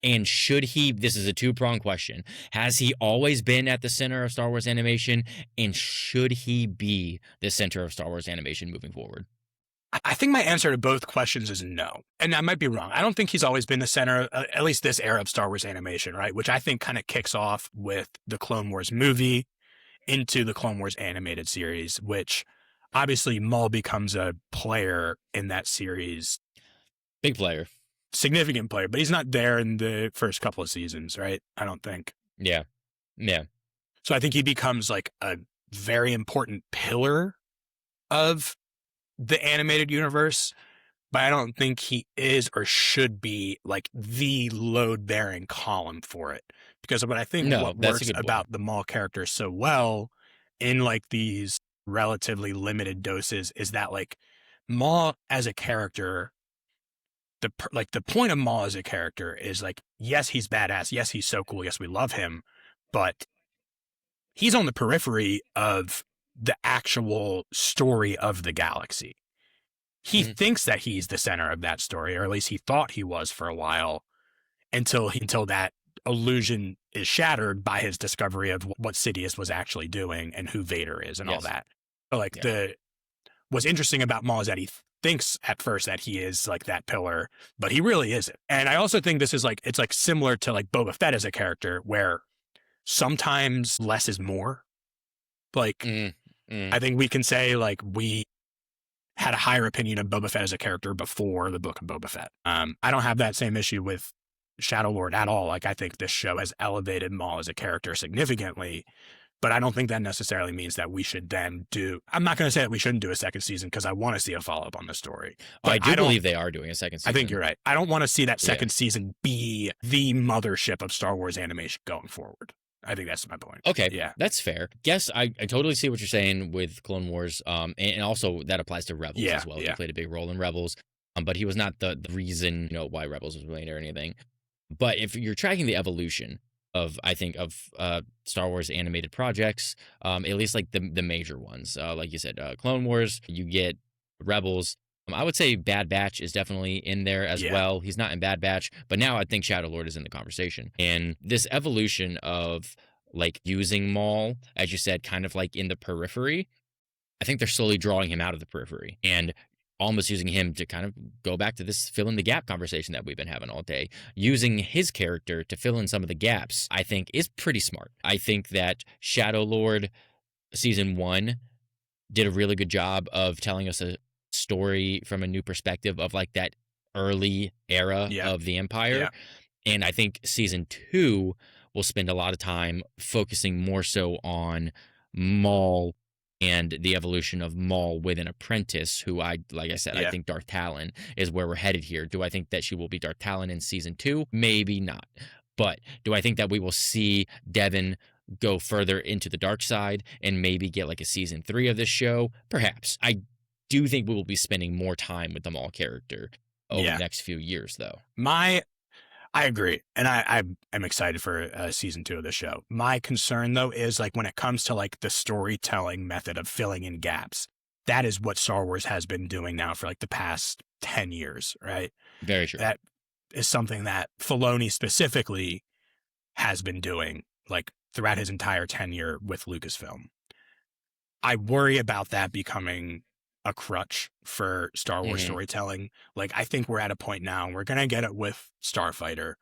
And should he, this is a two-pronged question, has he always been at the center of Star Wars animation, and should he be the center of Star Wars animation moving forward? I think my answer to both questions is no. And I might be wrong. I don't think he's always been the center, at least this era of Star Wars animation, right? Which I think kind of kicks off with the Clone Wars movie into the Clone Wars animated series, which obviously Maul becomes a player in that series. Big player. Significant player, but he's not there in the first couple of seasons, right? I don't think. Yeah. So I think he becomes like a very important pillar of the animated universe, but I don't think he is or should be like the load-bearing column for it. Because what I think what works about the Maul character so well in like these relatively limited doses is that like Maul as a character, the point of Maul as a character is like, yes, he's badass. Yes, he's so cool. Yes, we love him. But he's on the periphery of the actual story of the galaxy. He thinks that he's the center of that story, or at least he thought he was for a while, until that illusion is shattered by his discovery of what Sidious was actually doing and who Vader is and all that. But like what's interesting about Maul is that he thinks at first that he is like that pillar, but he really isn't. And I also think this is like, it's like similar to like Boba Fett as a character, where sometimes less is more. Like, I think we can say like we had a higher opinion of Boba Fett as a character before the book of Boba Fett. I don't have that same issue with Shadow Lord at all. Like, I think this show has elevated Maul as a character significantly, but I don't think that necessarily means that we should then do, I'm not going to say that we shouldn't do a second season, because I want to see a follow-up on the story. But I believe they are doing a second season. I think you're right. I don't want to see that second season be the mothership of Star Wars animation going forward. I think that's my point. Okay, Yeah. that's fair. Guess I totally see what you're saying with Clone Wars. And also that applies to Rebels Yeah. as well. He Yeah. played a big role in Rebels. But he was not the reason, why Rebels was made or anything. But if you're tracking the evolution of, I think, of Star Wars animated projects, at least like the major ones, like you said, Clone Wars, you get Rebels. I would say Bad Batch is definitely in there as Yeah. well. He's not in Bad Batch, but now I think Shadow Lord is in the conversation. And this evolution of like using Maul, as you said, kind of like in the periphery, I think they're slowly drawing him out of the periphery and almost using him to kind of go back to this fill in the gap conversation that we've been having all day. Using his character to fill in some of the gaps, I think, is pretty smart. I think that Shadow Lord season 1 did a really good job of telling us a story from a new perspective of like that early era Yeah. of the Empire. Yeah. And I think season 2 will spend a lot of time focusing more so on Maul and the evolution of Maul with an apprentice who like I said, I Yeah. think Darth Talon is where we're headed here. Do I think that she will be Darth Talon in season 2? Maybe not. But do I think that we will see Devin go further into the dark side and maybe get like a season 3 of this show? Perhaps. I do think we will be spending more time with the Maul character over the next few years, though. I agree, and I'm excited for season 2 of the show. My concern though is like when it comes to like the storytelling method of filling in gaps. That is what Star Wars has been doing now for like the past 10 years, right? Very true. That is something that Filoni specifically has been doing like throughout his entire tenure with Lucasfilm. I worry about that becoming a crutch for Star Wars storytelling. Like, I think we're at a point now, we're going to get it with Starfighter.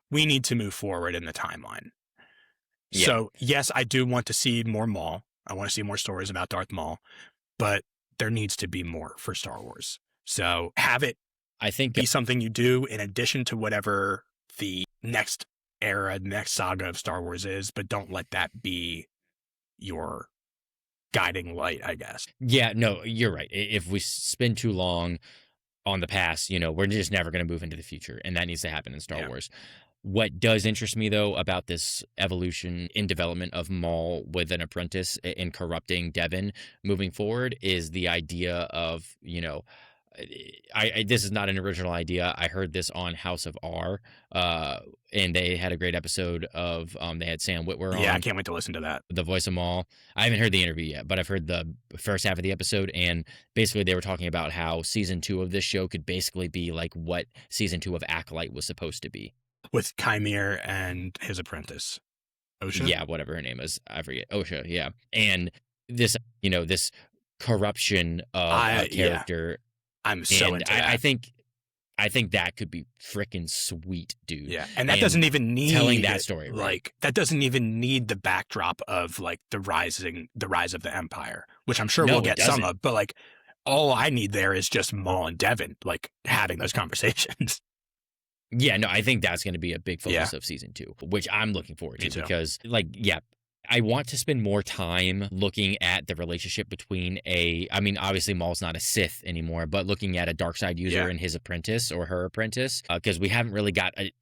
We need to move forward in the timeline. Yeah. So, yes, I do want to see more Maul. I want to see more stories about Darth Maul, but there needs to be more for Star Wars. So, have it I think be something you do in addition to whatever the next era, next saga of Star Wars is, but don't let that be your guiding light, I guess. Yeah, no, you're right. If we spend too long on the past, we're just never going to move into the future, and that needs to happen in Star Wars. What does interest me, though, about this evolution in development of Maul with an apprentice in corrupting Devin moving forward is the idea of, this is not an original idea. I heard this on House of R, and they had a great episode of, they had Sam Witwer on. Yeah, I can't wait to listen to that. The voice of Maul. I haven't heard the interview yet, but I've heard the first half of the episode, and basically they were talking about how season 2 of this show could basically be like what season 2 of Acolyte was supposed to be. With Chimere and his apprentice, Osha? Yeah, whatever her name is. I forget. Osha, yeah. And this, this corruption of a character. Yeah. I'm so into that. I think that could be freaking sweet, dude. Yeah, and that doesn't even need telling that story. Right? Like that doesn't even need the backdrop of like the rise of the Empire, which I'm sure we'll get some of. But like, all I need there is just Maul and Devin like having those conversations. Yeah, no, I think that's going to be a big focus of season 2, which I'm looking forward to because, I want to spend more time looking at the relationship between obviously Maul's not a Sith anymore, but looking at a dark side user and his apprentice or her apprentice, because we haven't really got a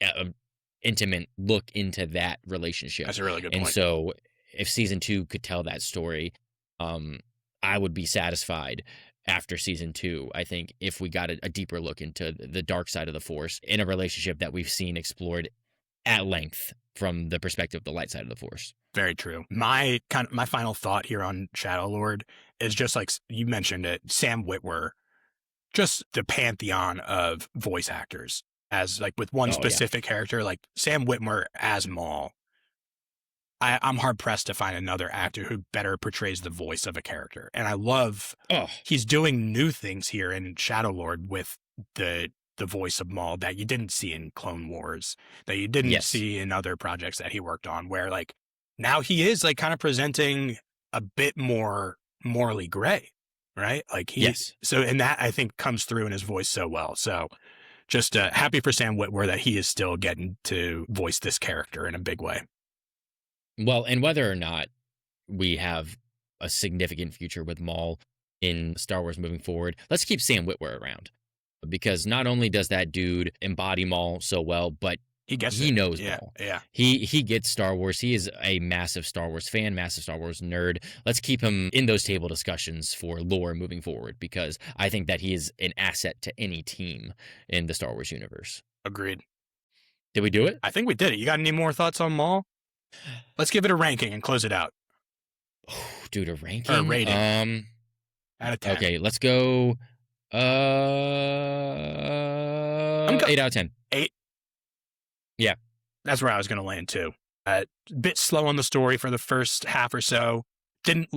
intimate look into that relationship. That's a really good point. And so if season 2 could tell that story, I would be satisfied. After season 2, I think if we got a deeper look into the dark side of the Force in a relationship that we've seen explored at length from the perspective of the light side of the Force. Very true. My final thought here on Shadow Lord is just like you mentioned it, Sam Witwer, just the pantheon of voice actors as like with one specific character, like Sam Witwer as Maul. I'm hard pressed to find another actor who better portrays the voice of a character. And I love he's doing new things here in Shadow Lord with the voice of Maul that you didn't see in Clone Wars, that you didn't see in other projects that he worked on, where like now he is like kind of presenting a bit more morally gray, right? Like so, and that I think comes through in his voice so well. So just happy for Sam Witwer that he is still getting to voice this character in a big way. Well, and whether or not we have a significant future with Maul in Star Wars moving forward, let's keep Sam Witwer around. Because not only does that dude embody Maul so well, but He gets He it. knows Yeah, Maul. yeah. He gets Star Wars. He is a massive Star Wars fan, massive Star Wars nerd. Let's keep him in those table discussions for lore moving forward, because I think that he is an asset to any team in the Star Wars universe. Agreed. Did we do it? I think we did it. You got any more thoughts on Maul? Let's give it a ranking and close it out. Dude, a ranking? Or rating. Out of 10. Okay, let's go 8 out of 10. 8? Yeah. That's where I was going to land too. A bit slow on the story for the first half or so. Didn't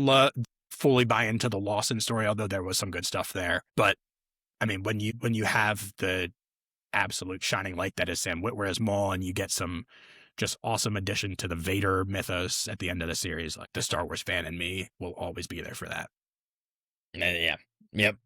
fully buy into the Lawson story, although there was some good stuff there. But I mean, when you have the absolute shining light that is Sam Witwer as Maul, and you get some just awesome addition to the Vader mythos at the end of the series, like the Star Wars fan in me will always be there for that. Yeah. Yep.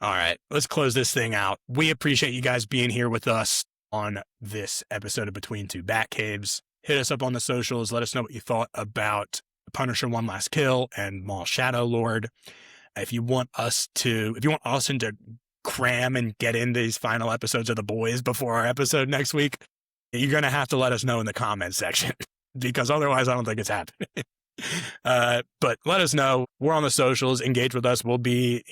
All right, let's close this thing out. We appreciate you guys being here with us on this episode of Between Two Batcaves. Hit us up on the socials. Let us know what you thought about Punisher One Last Kill and Maul Shadow Lord. If you want Austin to cram and get in these final episodes of The Boys before our episode next week, you're going to have to let us know in the comments section, because otherwise I don't think it's happening. But let us know. We're on the socials. Engage with us. We'll be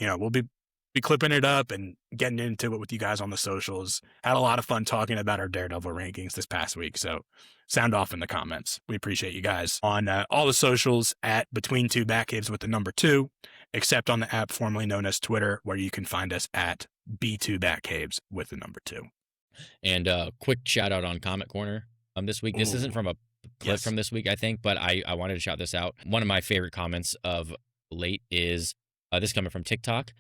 clipping it up and getting into it with you guys on the socials. Had a lot of fun talking about our Daredevil rankings this past week. So sound off in the comments. We appreciate you guys on all the socials at Between Two Batcaves with the number 2, except on the app formerly known as Twitter, where you can find us at B2 Batcaves with the number 2. And quick shout out on Comment Corner this week. This isn't from a clip from this week, I think, but I wanted to shout this out. One of my favorite comments of late is this coming from TikTok.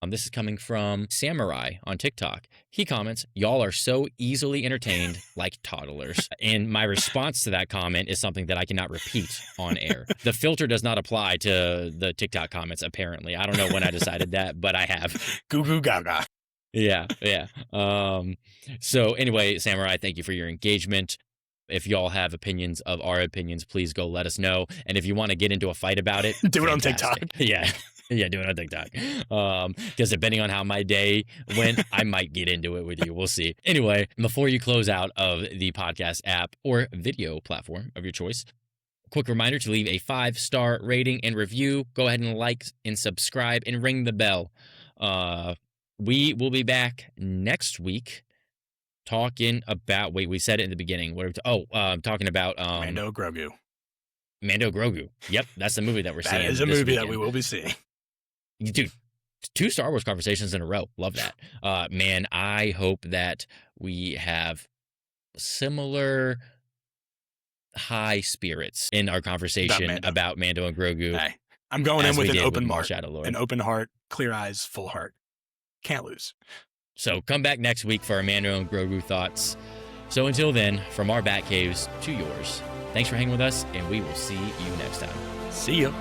This is coming from Samurai on TikTok. He comments, "Y'all are so easily entertained like toddlers." And my response to that comment is something that I cannot repeat on air. The filter does not apply to the TikTok comments, apparently. I don't know when I decided that, but I have. Goo goo gaga. Yeah. So anyway, Samurai, thank you for your engagement. If y'all have opinions of our opinions, please go let us know. And if you want to get into a fight about it, do it on fantastic. TikTok. Yeah. Yeah, do it on TikTok. Because depending on how my day went, I might get into it with you. We'll see. Anyway, before you close out of the podcast app or video platform of your choice, quick reminder to leave a 5-star rating and review. Go ahead and like and subscribe and ring the bell. We will be back next week talking about, we said it in the beginning. What are we talking about Mando Grogu. Mando Grogu. Yep, that's the movie that we're seeing. That is a movie that we will be seeing. Dude, 2 Star Wars conversations in a row. Love that. Man, I hope that we have similar high spirits in our conversation about Mando and Grogu. Hey, I'm going in with an open heart. Lord. An open heart, clear eyes, full heart. Can't lose. So come back next week for our Mando and Grogu thoughts. So until then, from our Batcaves to yours, thanks for hanging with us, and we will see you next time. See ya.